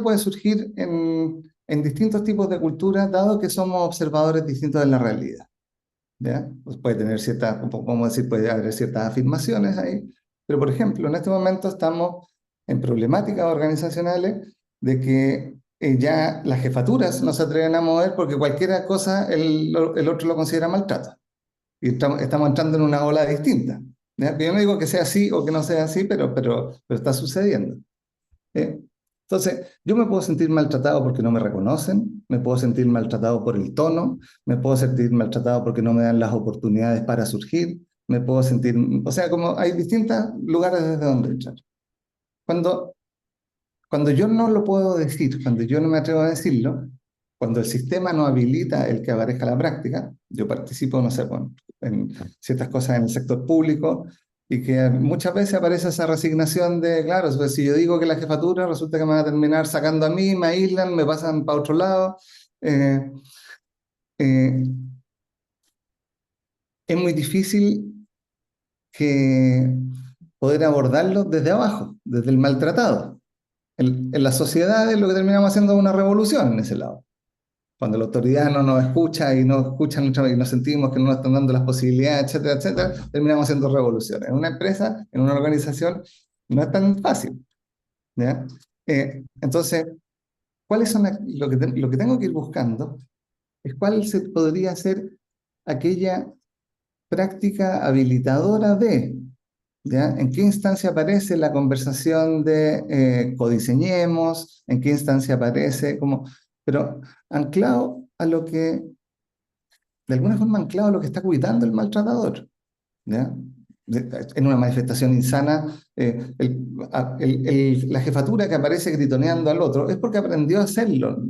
puede surgir en distintos tipos de culturas, dado que somos observadores distintos de la realidad. ¿Ya? Pues puede tener ciertas, vamos decir, puede haber ciertas afirmaciones ahí, pero por ejemplo, en este momento estamos en problemáticas organizacionales de que ya las jefaturas no se atreven a mover porque cualquier cosa el otro lo considera maltrato. Y estamos entrando en una ola distinta. ¿Ya? Yo no digo que sea así o que no sea así, pero está sucediendo. ¿Eh? Entonces, yo me puedo sentir maltratado porque no me reconocen, me puedo sentir maltratado por el tono, me puedo sentir maltratado porque no me dan las oportunidades para surgir, me puedo sentir, o sea, como hay distintos lugares desde donde entrar. Cuando, cuando yo no lo puedo decir, cuando yo no me atrevo a decirlo, cuando el sistema no habilita el que aparezca la práctica, yo participo, no sé, bueno, en ciertas cosas en el sector público y que muchas veces aparece esa resignación de, claro, pues, si yo digo que la jefatura, resulta que me van a terminar sacando a mí, me aíslan, me pasan para otro lado. Eh, eh, es muy difícil que poder abordarlo desde abajo, desde el maltratado. En las sociedades lo que terminamos haciendo es una revolución en ese lado. Cuando la autoridad no nos escucha y no escuchan y nos sentimos que no nos están dando las posibilidades, etcétera, etcétera, terminamos haciendo revoluciones. En una empresa, en una organización, no es tan fácil. ¿Ya? Entonces, ¿cuáles son lo que tengo que ir buscando? Es cuál podría ser aquella práctica habilitadora de, ¿ya? ¿En qué instancia aparece la conversación de codiseñemos? ¿En qué instancia aparece? Como, pero anclado a lo que de alguna forma anclado a lo que está cuidando el maltratador. ¿Ya? En una manifestación insana, la jefatura que aparece gritoneando al otro es porque aprendió a hacerlo.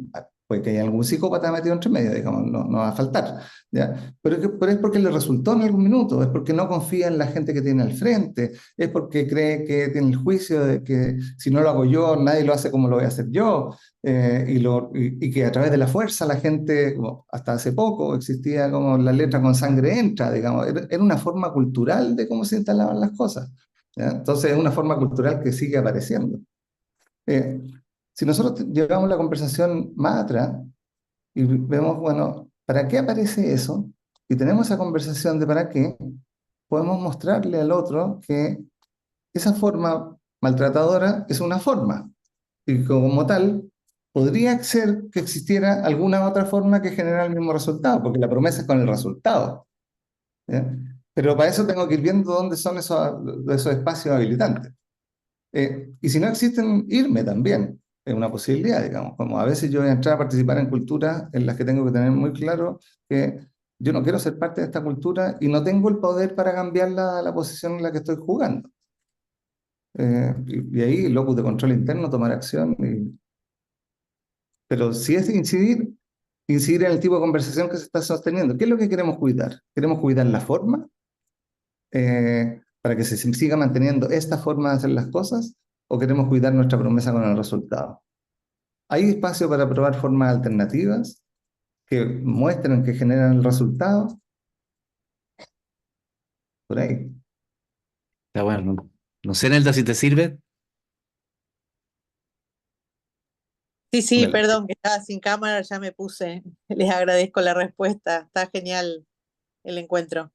Puede que haya algún psicópata metido entre medio, digamos, no, no va a faltar. ¿Ya? Pero es porque le resultó en algún minuto, es porque no confía en la gente que tiene al frente, es porque cree que tiene el juicio de que si no lo hago yo, nadie lo hace como lo voy a hacer yo, y que a través de la fuerza la gente, como hasta hace poco existía como la letra con sangre entra, digamos, era una forma cultural de cómo se instalaban las cosas. ¿Ya? Entonces es una forma cultural que sigue apareciendo. Eh, si nosotros llevamos la conversación más atrás y vemos, bueno, ¿para qué aparece eso? Y tenemos esa conversación de para qué, podemos mostrarle al otro que esa forma maltratadora es una forma y como tal, podría ser que existiera alguna otra forma que genera el mismo resultado, porque la promesa es con el resultado. ¿Ya? Pero para eso tengo que ir viendo dónde son esos espacios habilitantes. Y si no existen, irme también. Es una posibilidad, digamos. Como a veces yo voy a entrar a participar en culturas en las que tengo que tener muy claro que yo no quiero ser parte de esta cultura y no tengo el poder para cambiar la posición en la que estoy jugando. Y ahí, locus de control interno, tomar acción. Pero si es incidir, incidir en el tipo de conversación que se está sosteniendo. ¿Qué es lo que queremos cuidar? ¿Queremos cuidar la forma para que se siga manteniendo esta forma de hacer las cosas? ¿O queremos cuidar nuestra promesa con el resultado? Hay espacio para probar formas alternativas que muestren que generan el resultado por ahí. Está bueno. No, no sé, Nelda, si te sirve. Sí, sí, Dale. perdón, que estaba sin cámara, ya me puse. Les agradezco la respuesta. Está genial el encuentro.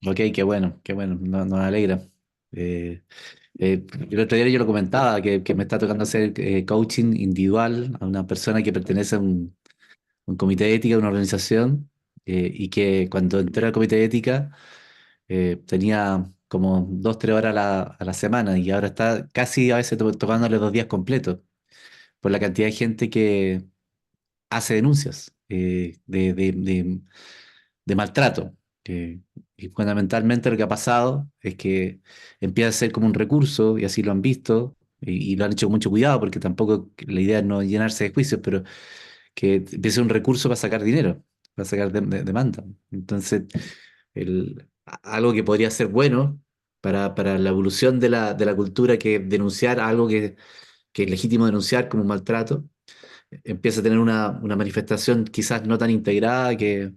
Ok, qué bueno, nos alegra. Eh, el otro día yo lo comentaba, que me está tocando hacer coaching individual a una persona que pertenece a un comité de ética de una organización y que cuando entré al comité de ética tenía como 2, 3 horas a la semana y ahora está casi a veces tocándole 2 días completos por la cantidad de gente que hace denuncias de maltrato. Y fundamentalmente lo que ha pasado es que empieza a ser como un recurso, y así lo han visto, y lo han hecho con mucho cuidado, porque tampoco la idea es no llenarse de juicios, pero que empiece a ser un recurso para sacar dinero, para sacar demanda. Entonces, algo que podría ser bueno para la evolución de la cultura, que denunciar algo que es legítimo denunciar como un maltrato, empieza a tener una manifestación quizás no tan integrada que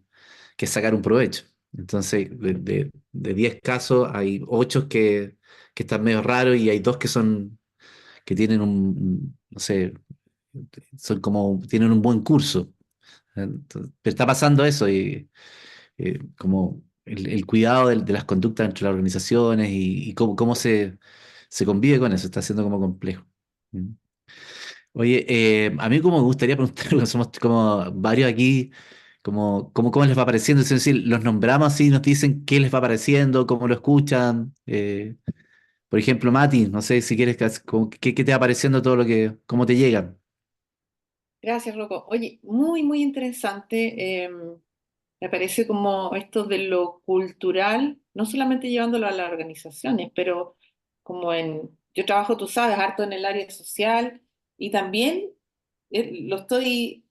es sacar un provecho. Entonces, de 10 casos, hay 8 que están medio raros y hay 2 que tienen no sé, tienen un buen curso. Pero está pasando eso y como el cuidado de las conductas entre las organizaciones y cómo se convive con eso, está siendo como complejo. ¿Mm? Oye, a mí como me gustaría preguntar, porque somos como varios aquí, cómo les va pareciendo, es decir, los nombramos así, nos dicen qué les va pareciendo, cómo lo escuchan. Por ejemplo, Mati, no sé si quieres, qué te va pareciendo todo cómo te llegan. Gracias, Rocco. Oye, muy, muy interesante. Me parece como esto de lo cultural, no solamente llevándolo a las organizaciones, pero como yo trabajo, tú sabes, harto en el área social y también estoy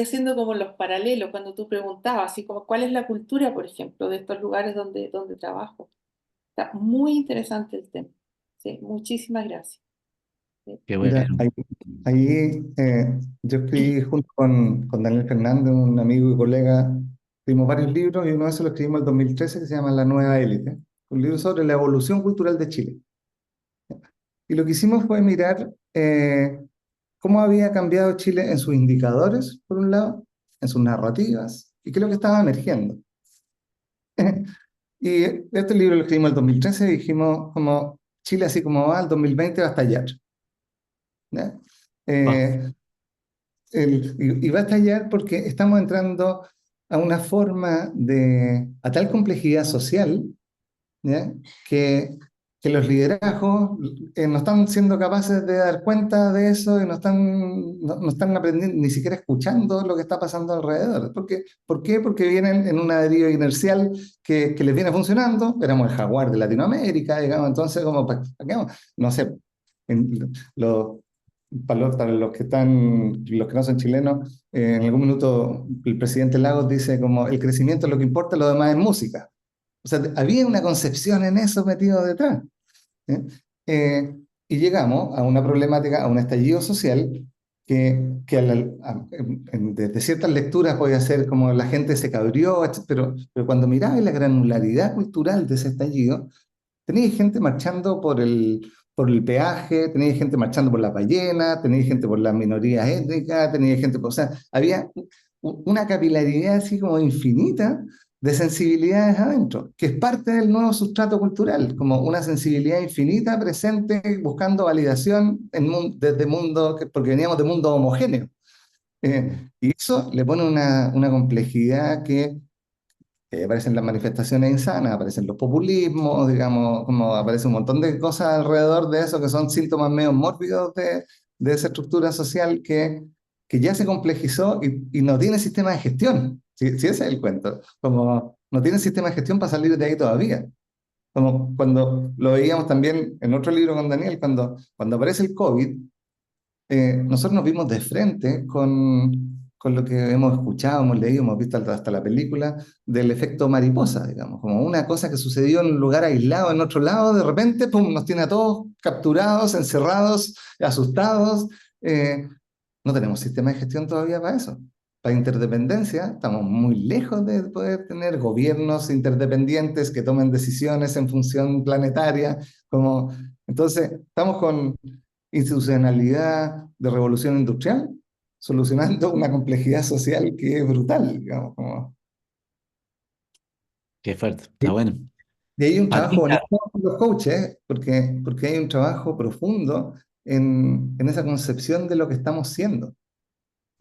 haciendo como los paralelos cuando tú preguntabas, así como cuál es la cultura, por ejemplo, de estos lugares donde trabajo. Está muy interesante el tema. Sí, muchísimas gracias. Sí. Qué bueno. Mira, yo escribí junto con Daniel Fernández, un amigo y colega, escribimos varios libros y uno de esos lo escribimos en el 2013 que se llama La Nueva Élite, un libro sobre la evolución cultural de Chile. Y lo que hicimos fue mirar cómo había cambiado Chile en sus indicadores, por un lado, en sus narrativas, y qué es lo que estaba emergiendo. Y este libro lo escribimos en el 2013 y dijimos como Chile así como va, el 2020 va a estallar. ¿Ya? Ah, Eh, y va a estallar porque estamos entrando a una forma a tal complejidad social, ¿ya? Que, que los liderazgos no están siendo capaces de dar cuenta de eso y no están aprendiendo, ni siquiera escuchando lo que está pasando alrededor. ¿Por qué? Porque vienen en una deriva inercial que les viene funcionando. Éramos el jaguar de Latinoamérica, digamos, entonces como, no sé, en, lo- para los que no son chilenos, en algún minuto el presidente Lagos dice como el crecimiento es lo que importa, lo demás es música. O sea, había una concepción en eso metido detrás. ¿Eh? Eh, y llegamos a una problemática, a un estallido social que desde ciertas lecturas podía ser como la gente se cabrió, pero cuando miraba la granularidad cultural de ese estallido, tenía gente marchando por el peaje, tenía gente marchando por la ballena, tenía gente por las minorías étnicas, tenía gente o sea, había una capilaridad así como infinita de sensibilidades adentro, que es parte del nuevo sustrato cultural, como una sensibilidad infinita presente buscando validación desde mundo, porque veníamos de mundo homogéneo. Y eso le pone una complejidad que aparecen las manifestaciones insanas, aparecen los populismos, digamos, como aparece un montón de cosas alrededor de eso que son síntomas medio mórbidos de esa estructura social que ya se complejizó y no tiene sistema de gestión. Sí, ese es el cuento. Como no tiene sistema de gestión para salir de ahí todavía. Como cuando lo veíamos también en otro libro con Daniel, cuando aparece el COVID, nosotros nos vimos de frente con lo que hemos escuchado, hemos leído, hemos visto hasta la película del efecto mariposa, digamos, como una cosa que sucedió en un lugar aislado, en otro lado, de repente, pum, nos tiene a todos capturados, encerrados, asustados. eh, no tenemos sistema de gestión todavía para eso. Para interdependencia, estamos muy lejos de poder tener gobiernos interdependientes que tomen decisiones en función planetaria. Como... Entonces, estamos con institucionalidad de revolución industrial, solucionando una complejidad social que es brutal, digamos. Como... Qué fuerte, está bueno. Y hay un trabajo Patricia, bonito con los coaches, porque hay un trabajo profundo en esa concepción de lo que estamos siendo.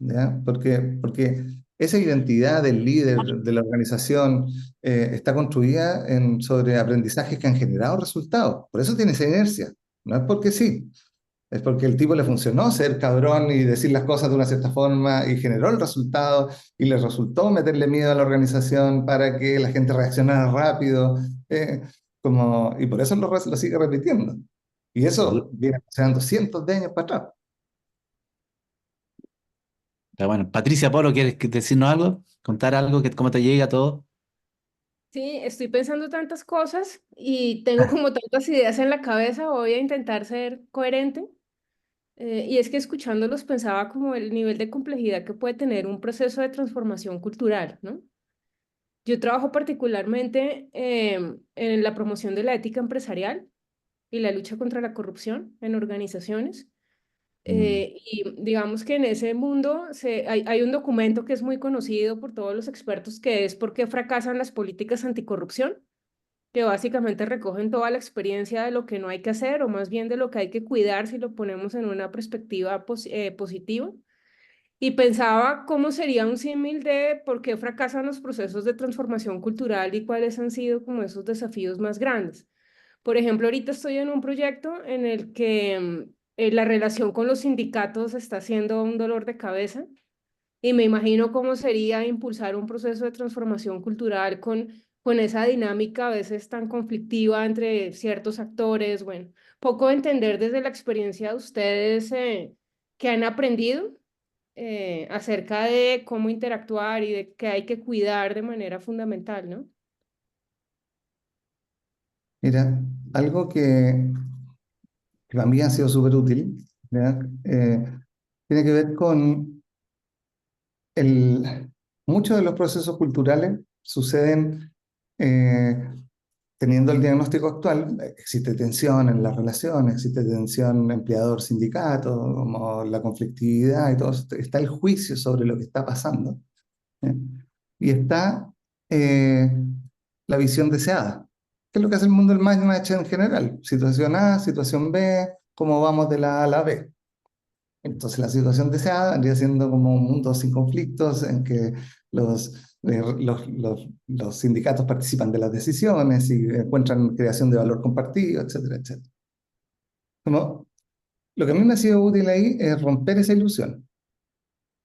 ¿Ya? Porque esa identidad del líder de la organización está construida sobre aprendizajes que han generado resultados. Por eso tiene esa inercia. No es porque sí, es porque el tipo le funcionó ser cabrón y decir las cosas de una cierta forma y generó el resultado y le resultó meterle miedo a la organización para que la gente reaccionara rápido. eh, y por eso lo sigue repitiendo. Y eso viene pasando cientos de años para atrás. está bueno. Patricia Polo, ¿quieres decirnos algo? ¿Contar algo? ¿Cómo te llega todo? Sí, estoy pensando tantas cosas y tengo como tantas ideas en la cabeza, voy a intentar ser coherente. Y es que escuchándolos pensaba como el nivel de complejidad que puede tener un proceso de transformación cultural, ¿no? Yo trabajo particularmente en la promoción de la ética empresarial y la lucha contra la corrupción en organizaciones. Mm. Y digamos que en ese mundo hay un documento que es muy conocido por todos los expertos que es ¿Por qué fracasan las políticas anticorrupción? Que básicamente recogen toda la experiencia de lo que no hay que hacer o más bien de lo que hay que cuidar si lo ponemos en una perspectiva positiva. Y pensaba cómo sería un símil de por qué fracasan los procesos de transformación cultural y cuáles han sido como esos desafíos más grandes. Por ejemplo, ahorita estoy en un proyecto en el que la relación con los sindicatos está siendo un dolor de cabeza y me imagino cómo sería impulsar un proceso de transformación cultural con esa dinámica a veces tan conflictiva entre ciertos actores. Bueno, poco entender desde la experiencia de ustedes que han aprendido acerca de cómo interactuar y de que hay que cuidar de manera fundamental, ¿no? Mira, algo que para mí ha sido súper útil, ¿ya? Tiene que ver con muchos de los procesos culturales suceden eh, teniendo el diagnóstico actual. Existe tensión en las relaciones, existe tensión empleador-sindicato, como la conflictividad y todo eso. Está el juicio sobre lo que está pasando, ¿ya? Y está eh, la visión deseada, que es lo que hace el mundo del management en general. Situación A, situación B, cómo vamos de la A a la B. Entonces la situación deseada vendría siendo como un mundo sin conflictos en que los sindicatos participan de las decisiones y encuentran creación de valor compartido, etcétera, etcétera. Como, lo que a mí me ha sido útil ahí es romper esa ilusión,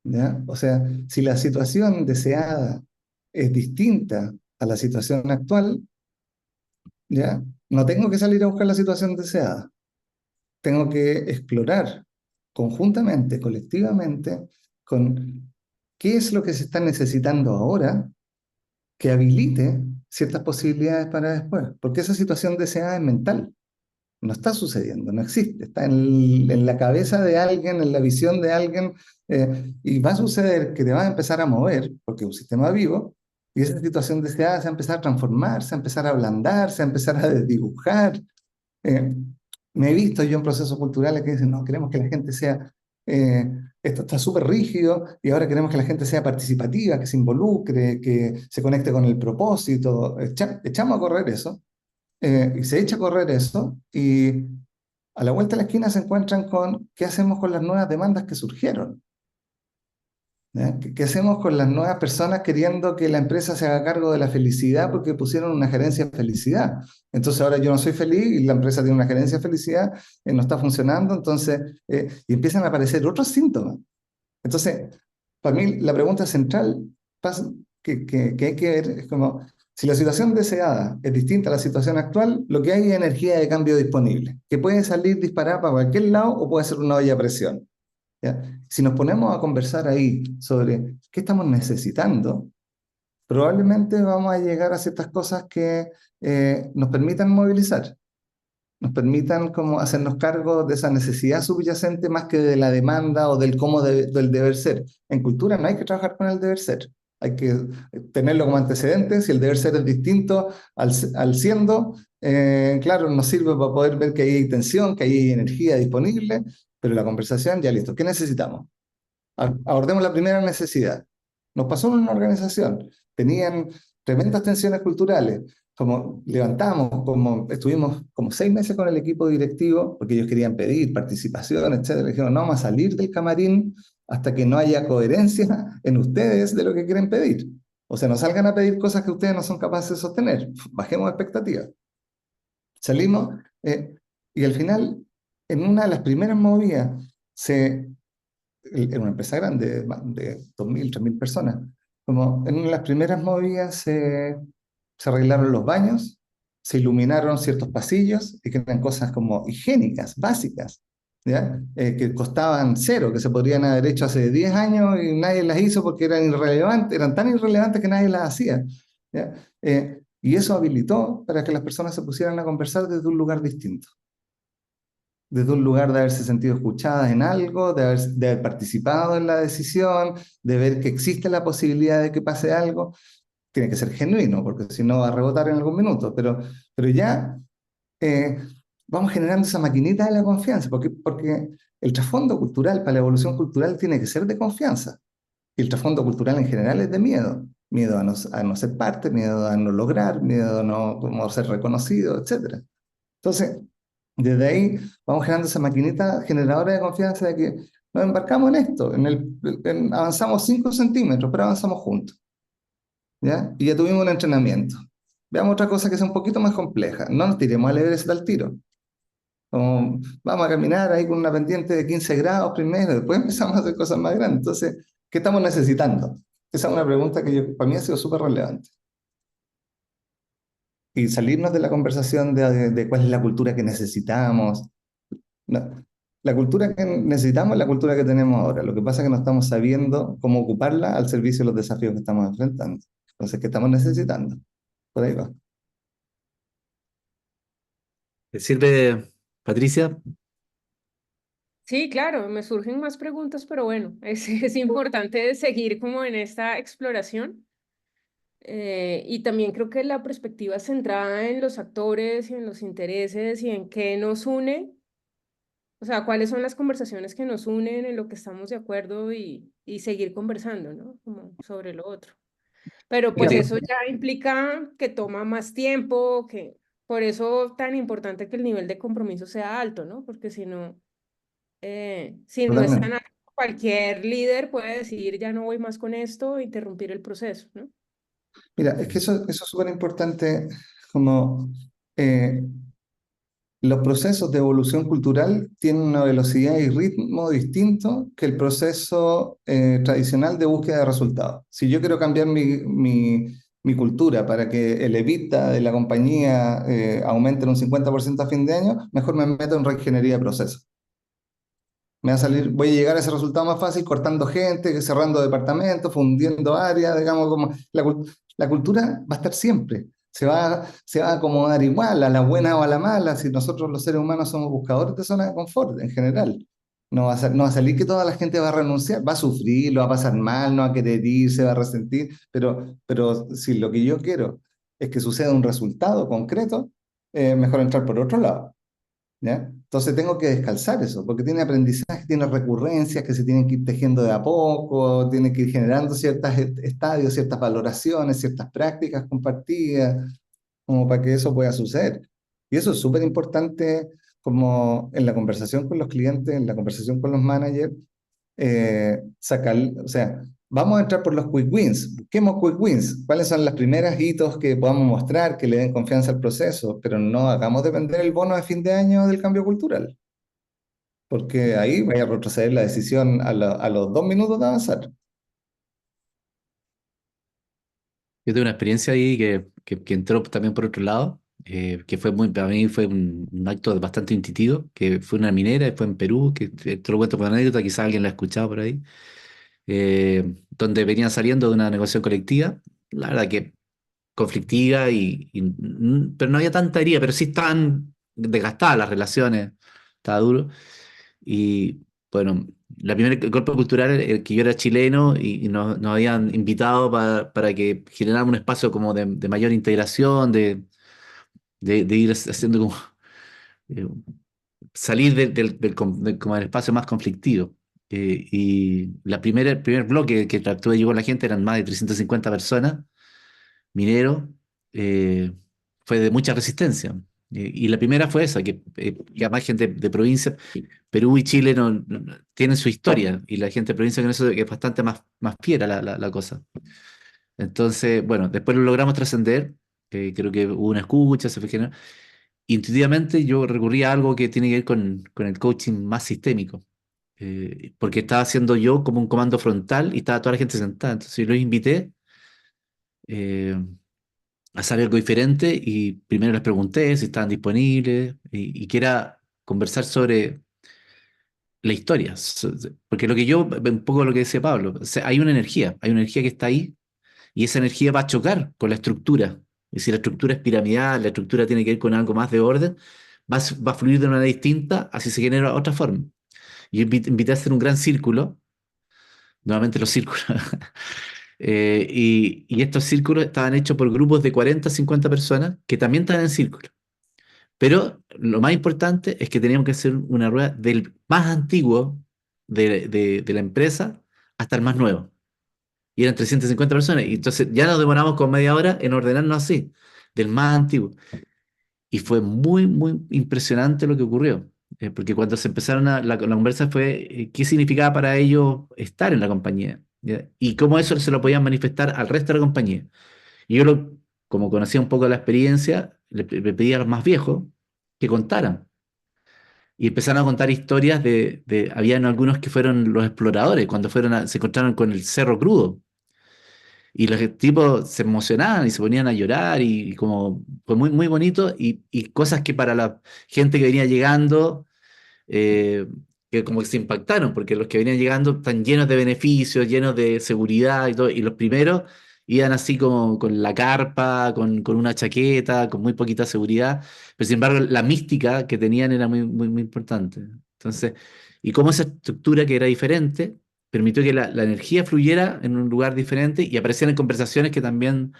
¿ya? O sea, si la situación deseada es distinta a la situación actual, ¿ya? No tengo que salir a buscar la situación deseada. Tengo que explorar conjuntamente, colectivamente, con qué es lo que se está necesitando ahora que habilite ciertas posibilidades para después. Porque esa situación deseada es mental, no está sucediendo, no existe, está en la cabeza de alguien, en la visión de alguien, y va a suceder que te vas a empezar a mover, porque es un sistema vivo, y esa situación deseada se va a empezar a transformar, se va a empezar a ablandar, se va a empezar a desdibujar. Eh, Me he visto yo en procesos culturales que dicen, no, queremos que la gente sea, eh, esto está súper rígido y ahora queremos que la gente sea participativa, que se involucre, que se conecte con el propósito. Echamos a correr eso, y se echa a correr eso, y a la vuelta de la esquina se encuentran con qué hacemos con las nuevas demandas que surgieron. ¿Ya? ¿Qué hacemos con las nuevas personas queriendo que la empresa se haga cargo de la felicidad porque pusieron una gerencia de felicidad? Entonces ahora yo no soy feliz y la empresa tiene una gerencia de felicidad, no está funcionando, entonces, y empiezan a aparecer otros síntomas. Entonces, para mí la pregunta central que hay que ver es como, si la situación deseada es distinta a la situación actual, lo que hay es energía de cambio disponible, que puede salir disparada para cualquier lado o puede ser una olla a presión. ¿ya? Si nos ponemos a conversar ahí sobre qué estamos necesitando, probablemente vamos a llegar a ciertas cosas que nos permitan movilizar, nos permitan como hacernos cargo de esa necesidad subyacente más que de la demanda o del cómo del deber ser. En cultura no hay que trabajar con el deber ser, hay que tenerlo como antecedente. Si el deber ser es distinto al siendo, claro, nos sirve para poder ver que hay tensión, que hay energía disponible, pero la conversación ya listo. ¿Qué necesitamos? Abordemos la primera necesidad. Nos pasó en una organización, tenían tremendas tensiones culturales, como levantamos, como estuvimos como 6 meses con el equipo directivo, porque ellos querían pedir participación, etcétera. Dijeron, no vamos a salir del camarín hasta que no haya coherencia en ustedes de lo que quieren pedir. O sea, no salgan a pedir cosas que ustedes no son capaces de sostener. Bajemos expectativas. Salimos y al final, en una de las primeras movidas, era una empresa grande, de 2.000, 3.000 personas. Como en una de las primeras movidas se arreglaron los baños, se iluminaron ciertos pasillos y que eran cosas como higiénicas, básicas, ¿ya? Que costaban cero, que se podrían haber hecho hace 10 años y nadie las hizo porque eran irrelevantes, eran tan irrelevantes que nadie las hacía, ¿ya? Y eso habilitó para que las personas se pusieran a conversar desde un lugar distinto, desde un lugar de haberse sentido escuchadas en algo, de haber participado en la decisión, de ver que existe la posibilidad de que pase algo. Tiene que ser genuino, porque si no va a rebotar en algún minuto, pero ya eh, vamos generando esa maquinita de la confianza, porque el trasfondo cultural para la evolución cultural tiene que ser de confianza, y el trasfondo cultural en general es de miedo. Miedo a no ser parte, miedo a no lograr, miedo a no como ser reconocido, etc. Entonces, desde ahí vamos generando esa maquinita generadora de confianza de que nos embarcamos en esto, avanzamos 5 centímetros, pero avanzamos juntos, ¿ya? Y ya tuvimos un entrenamiento. Veamos otra cosa que sea un poquito más compleja. No nos tiremos al Everest al tiro. Como, vamos a caminar ahí con una pendiente de 15 grados primero, después empezamos a hacer cosas más grandes. Entonces, ¿qué estamos necesitando? Esa es una pregunta que para mí ha sido súper relevante. Y salirnos de la conversación de cuál es la cultura que necesitamos. No, la cultura que necesitamos es la cultura que tenemos ahora. Lo que pasa es que no estamos sabiendo cómo ocuparla al servicio de los desafíos que estamos enfrentando. Entonces, ¿qué estamos necesitando? Por ahí va. ¿Te sirve, Patricia? Sí, claro, me surgen más preguntas, pero bueno, es importante seguir como en esta exploración. Y también creo que la perspectiva centrada en los actores y en los intereses y en qué nos une, o sea, cuáles son las conversaciones que nos unen, en lo que estamos de acuerdo y seguir conversando, ¿no? Como sobre lo otro. Pero pues Mira, eso ya implica que toma más tiempo, que por eso tan importante que el nivel de compromiso sea alto, ¿no? Porque si no es tan totalmente. alto, cualquier líder puede decir ya no voy más con esto, e interrumpir el proceso, ¿no? Mira, es que eso es súper importante, como eh, los procesos de evolución cultural tienen una velocidad y ritmo distinto que el proceso tradicional de búsqueda de resultados. Si yo quiero cambiar mi cultura para que el EBITDA de la compañía aumente en un 50% a fin de año, mejor me meto en reingeniería de procesos. Me va a salir, voy a llegar a ese resultado más fácil cortando gente, cerrando departamentos, fundiendo áreas, digamos, como la cultura va a estar siempre. Se va a acomodar igual, a la buena o a la mala, si nosotros los seres humanos somos buscadores de zona de confort en general. No va a salir que toda la gente va a renunciar, va a sufrir, lo va a pasar mal, no va a querer ir, se va a resentir, pero si lo que yo quiero es que suceda un resultado concreto, mejor entrar por otro lado. ¿Ya? Entonces tengo que descalzar eso, porque tiene aprendizaje, tiene recurrencias que se tienen que ir tejiendo de a poco, tiene que ir generando ciertos estadios, ciertas valoraciones, ciertas prácticas compartidas, como para que eso pueda suceder. Y eso es súper importante como en la conversación con los clientes, en la conversación con los managers, sacar, o sea, vamos a entrar por los quick wins, busquemos quick wins, cuáles son las primeras hitos que podamos mostrar, que le den confianza al proceso, pero no hagamos depender el bono de fin de año del cambio cultural, porque ahí vaya a retroceder la decisión a los 2 minutos de avanzar. Yo tuve una experiencia ahí que entró también por otro lado. que fue para mí fue un acto bastante intuitivo, que fue una minera, fue en Perú, que te lo cuento por anécdota, quizás alguien lo ha escuchado por ahí, donde venían saliendo de una negociación colectiva, la verdad que conflictiva, pero no había tanta herida, pero sí estaban desgastadas las relaciones, estaba duro. Y bueno, la primera golpe cultural, que yo era chileno y nos habían invitado para que generara un espacio como de mayor integración, de ir haciendo como eh, salir como del espacio más conflictivo. Y el primer bloque que tuve yo con la gente eran más de 350 personas, mineros, eh, fue de mucha resistencia. Y la primera fue esa, que además gente de provincia, Perú y Chile tienen su historia, y la gente de provincia con eso es bastante más fiera la cosa. Entonces, bueno, después lo logramos trascender, creo que hubo una escucha, se fue generando. Intuitivamente yo recurrí a algo que tiene que ver con el coaching más sistémico, porque estaba haciendo yo como un comando frontal y estaba toda la gente sentada. Entonces yo los invité eh, a hacer algo diferente, y primero les pregunté si estaban disponibles, y que era conversar sobre la historia. Porque lo que yo, un poco lo que decía Pablo, o sea, hay una energía que está ahí, y esa energía va a chocar con la estructura. Y si la estructura es piramidal, la estructura tiene que ver con algo más de orden, va a fluir de una manera distinta, así se genera otra forma. Y yo invité a hacer un gran círculo, nuevamente los círculos, y estos círculos estaban hechos por grupos de 40 50 personas que también estaban en círculo. Pero lo más importante es que teníamos que hacer una rueda del más antiguo de la empresa hasta el más nuevo. Y eran 350 personas. Y entonces ya nos demoramos con media hora en ordenarnos así, del más antiguo. Y fue muy, muy impresionante lo que ocurrió. Porque cuando se empezaron la conversa fue qué significaba para ellos estar en la compañía, ¿ya? Y cómo eso se lo podían manifestar al resto de la compañía. Y yo, como conocía un poco la experiencia, le pedí a los más viejos que contaran. Y empezaron a contar historias habían algunos que fueron los exploradores, cuando se encontraron con el Cerro Crudo. Y los tipos se emocionaban y se ponían a llorar, y como fue muy, muy bonito, y cosas que para la gente que venía llegando, eh, que como que se impactaron, porque los que venían llegando están llenos de beneficios, llenos de seguridad y todo, y los primeros iban así como con la carpa, con una chaqueta, con muy poquita seguridad, pero sin embargo la mística que tenían era muy, muy, muy importante. Entonces, y como esa estructura que era diferente, permitió que la energía fluyera en un lugar diferente y aparecieran conversaciones que también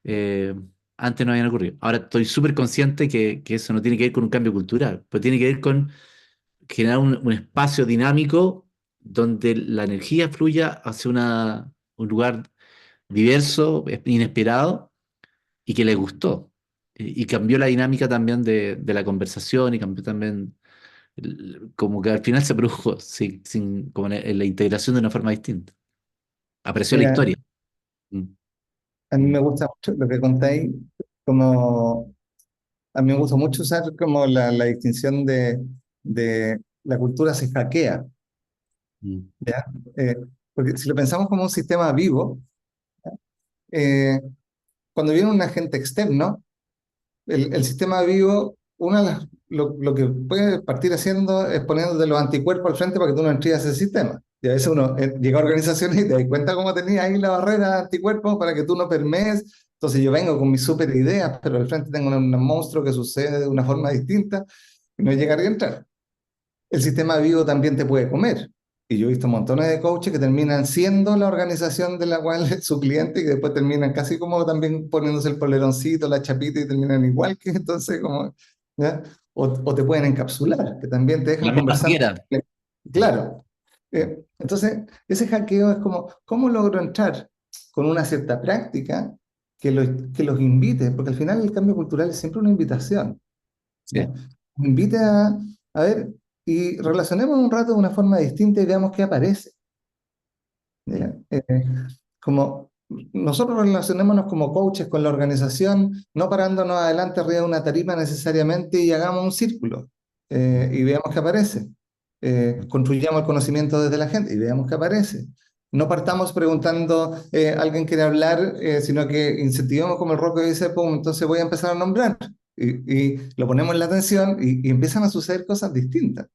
eh, antes no habían ocurrido. Ahora estoy súper consciente que eso no tiene que ver con un cambio cultural, pero tiene que ver con generar un espacio dinámico donde la energía fluya hacia un lugar diverso, inesperado, y que le gustó. Y cambió la dinámica también de la conversación, y cambió también, como que al final se produjo como en la integración de una forma distinta. Apareció la Mira, historia. Mm. a mí me gusta mucho lo que contáis, como a mí me gusta mucho usar como la distinción de la cultura se hackea, Mm. ¿ya? Eh, Porque si lo pensamos como un sistema vivo, eh, cuando viene un agente externo, el sistema vivo, lo que puede partir haciendo es poniéndote los anticuerpos al frente para que tú no entres a ese sistema. Y a veces uno llega a organizaciones y te das cuenta cómo tenía ahí la barrera de anticuerpos para que tú no permees. Entonces yo vengo con mis super ideas, pero al frente tengo un monstruo que sucede de una forma distinta y no llegaría a entrar. El sistema vivo también te puede comer. Y yo he visto montones de coaches que terminan siendo la organización de la cual es su cliente, y que después terminan casi como también poniéndose el poleroncito, la chapita, y terminan igual que entonces como, ¿ya? O te pueden encapsular, que también te La dejan misma conversando. fiera. Claro. Entonces, ese hackeo es como, ¿cómo logro entrar con una cierta práctica que los invite? Porque al final el cambio cultural es siempre una invitación, ¿ya? Sí. Invite a ver, y relacionemos un rato de una forma distinta y veamos qué aparece, ¿ya? Como nosotros relacionémonos como coaches con la organización, no parándonos adelante arriba de una tarima necesariamente, y hagamos un círculo, y veamos qué aparece. Construyamos el conocimiento desde la gente y veamos qué aparece. No partamos preguntando, alguien quiere hablar, sino que incentivemos como el Rocco dice, pum, entonces voy a empezar a nombrar. y lo ponemos en la atención y empiezan a suceder cosas distintas.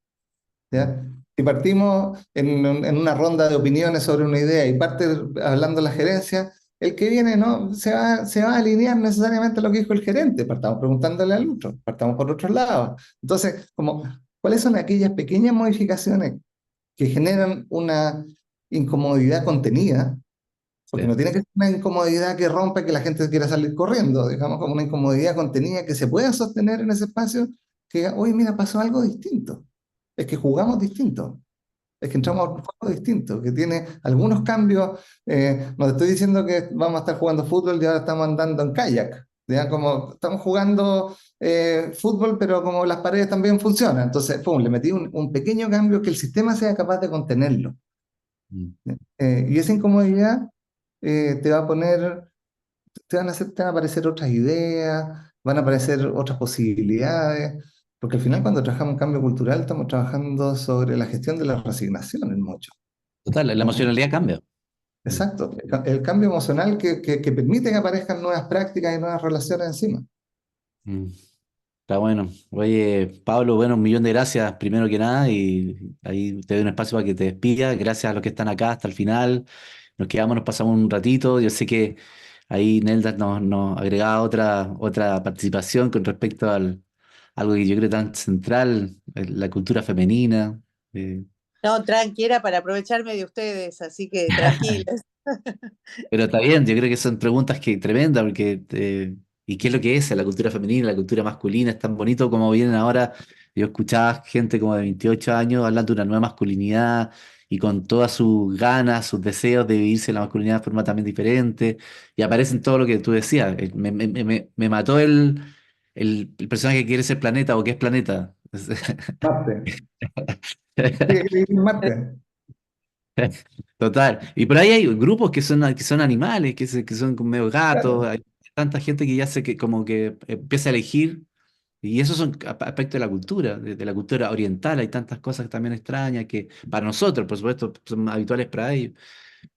¿Ya? Si partimos en una ronda de opiniones sobre una idea y parte hablando la gerencia, el que viene no se va a alinear necesariamente a lo que dijo el gerente. Partamos preguntándole al otro, partamos por otro lado. Entonces, como, ¿cuáles son aquellas pequeñas modificaciones que generan una incomodidad contenida? Porque Sí. no tiene que ser una incomodidad que rompa que la gente quiera salir corriendo, digamos, como una incomodidad contenida que se pueda sostener en ese espacio, que diga, oye, mira, pasó algo distinto. Es que jugamos distinto, es que entramos a un juego distinto, que tiene algunos cambios. No te estoy diciendo que vamos a estar jugando fútbol y ahora estamos andando en kayak. ¿Ya? Como estamos jugando fútbol, pero como las paredes también funcionan. Entonces, pum, le metí un pequeño cambio que el sistema sea capaz de contenerlo. Mm. Y esa incomodidad te va a poner, te van a aparecer otras ideas, van a aparecer otras posibilidades, porque al final cuando trabajamos en cambio cultural estamos trabajando sobre la gestión de la resignación en mucho. Total, la ¿No? emocionalidad cambia. Mm. Exacto, el cambio emocional que permite que aparezcan nuevas prácticas y nuevas relaciones encima. Mm. Está bueno. Oye, Pablo, bueno, un millón de gracias primero que nada y ahí te doy un espacio para que te despidas. Gracias a los que están acá hasta el final. Nos quedamos, nos pasamos un ratito. Yo sé que ahí Nelda nos agregaba otra participación con respecto al algo que yo creo tan central, la cultura femenina. eh, No, tranquila, para aprovecharme de ustedes, así que tranquilos. Pero está bien, yo creo que son preguntas que tremendas, porque ¿y qué es lo que es la cultura femenina, la cultura masculina? Es tan bonito como vienen ahora. Yo escuchaba gente como de 28 años hablando de una nueva masculinidad y con todas sus ganas, sus deseos de vivirse la masculinidad de forma también diferente. Y aparecen todo lo que tú decías. Me mató el personaje que quiere ser planeta o que es planeta. Marte. Sí, hay que vivir en Marte. Total. Y por ahí hay grupos que son animales, que son como medio gatos. Claro. Hay tanta gente que ya se que como que empieza a elegir. Y esos son aspectos de la cultura, de la cultura oriental. Hay tantas cosas también extrañas que para nosotros, por supuesto, son habituales para ellos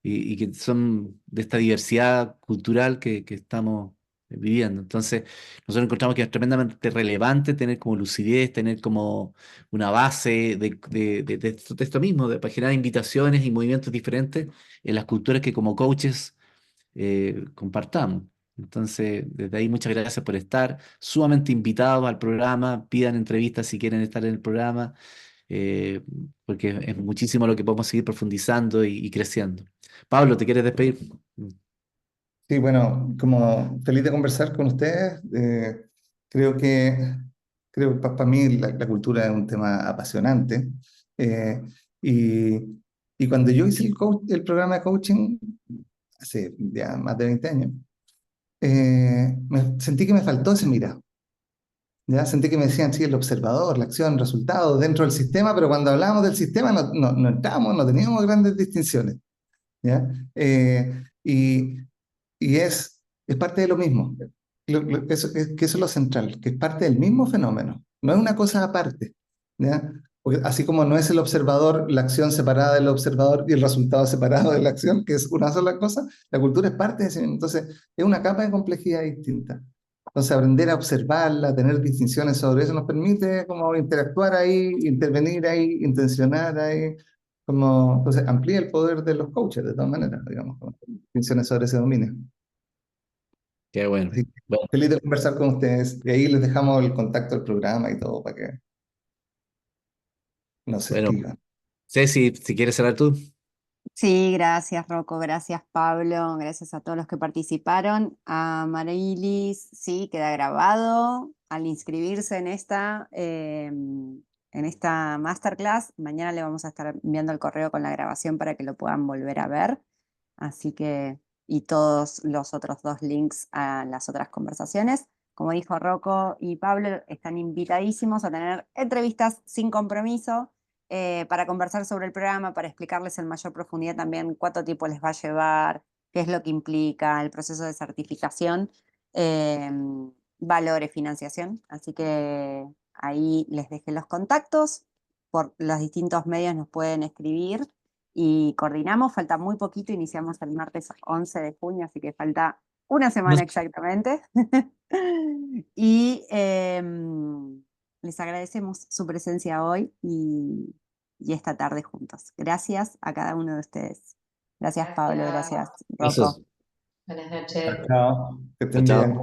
y que son de esta diversidad cultural que estamos viviendo. Entonces, nosotros encontramos que es tremendamente relevante tener como lucidez, tener como una base de esto mismo, para generar invitaciones y movimientos diferentes en las culturas que como coaches compartamos. Entonces, desde ahí muchas gracias por estar, sumamente invitados al programa, pidan entrevistas si quieren estar en el programa, eh, porque es muchísimo lo que podemos seguir profundizando y creciendo. Pablo, ¿te quieres despedir? Sí, bueno, como feliz de conversar con ustedes, creo que para mí la cultura es un tema apasionante. eh, y, y cuando yo hice el programa de coaching, hace ya más de 20 años, sentí que me faltó ese mirado. Ya sentí que me decían, sí, el observador, la acción, el resultado dentro del sistema, pero cuando hablábamos del sistema no entrábamos, no teníamos grandes distinciones. ¿Ya? Y, y es parte de lo mismo. Que eso es lo central, que es parte del mismo fenómeno, no es una cosa aparte. ¿Ya? Porque así como no es el observador, la acción separada del observador y el resultado separado de la acción, que es una sola cosa, la cultura es parte de eso. Entonces, es una capa de complejidad distinta. Entonces, aprender a observarla, tener distinciones sobre eso, nos permite como interactuar ahí, intervenir ahí, intencionar ahí, como, entonces amplía el poder de los coaches de todas maneras, digamos, como distinciones sobre ese dominio. Qué bueno. Así que Bueno, feliz de conversar con ustedes. Y ahí les dejamos el contacto del programa y todo para que nos bueno, escriban. Ceci, si quieres cerrar tú. Sí, gracias Rocco, gracias Pablo, gracias a todos los que participaron. A Marilis, sí, queda grabado. Al inscribirse en esta masterclass, mañana le vamos a estar enviando el correo con la grabación para que lo puedan volver a ver. Así que, y todos los otros dos links a las otras conversaciones. Como dijo Rocco y Pablo, están invitadísimos a tener entrevistas sin compromiso para conversar sobre el programa, para explicarles en mayor profundidad también cuánto tiempo les va a llevar, qué es lo que implica el proceso de certificación, eh, valores, financiación. Así que ahí les dejé los contactos, por los distintos medios nos pueden escribir y coordinamos, falta muy poquito, iniciamos el martes 11 de junio, así que falta una semana Nos- exactamente. Y les agradecemos su presencia hoy y esta tarde juntos. Gracias a cada uno de ustedes. Gracias, Pablo, gracias, Rocco. Besos. Buenas noches. Chao, que Chao, estén chao. bien.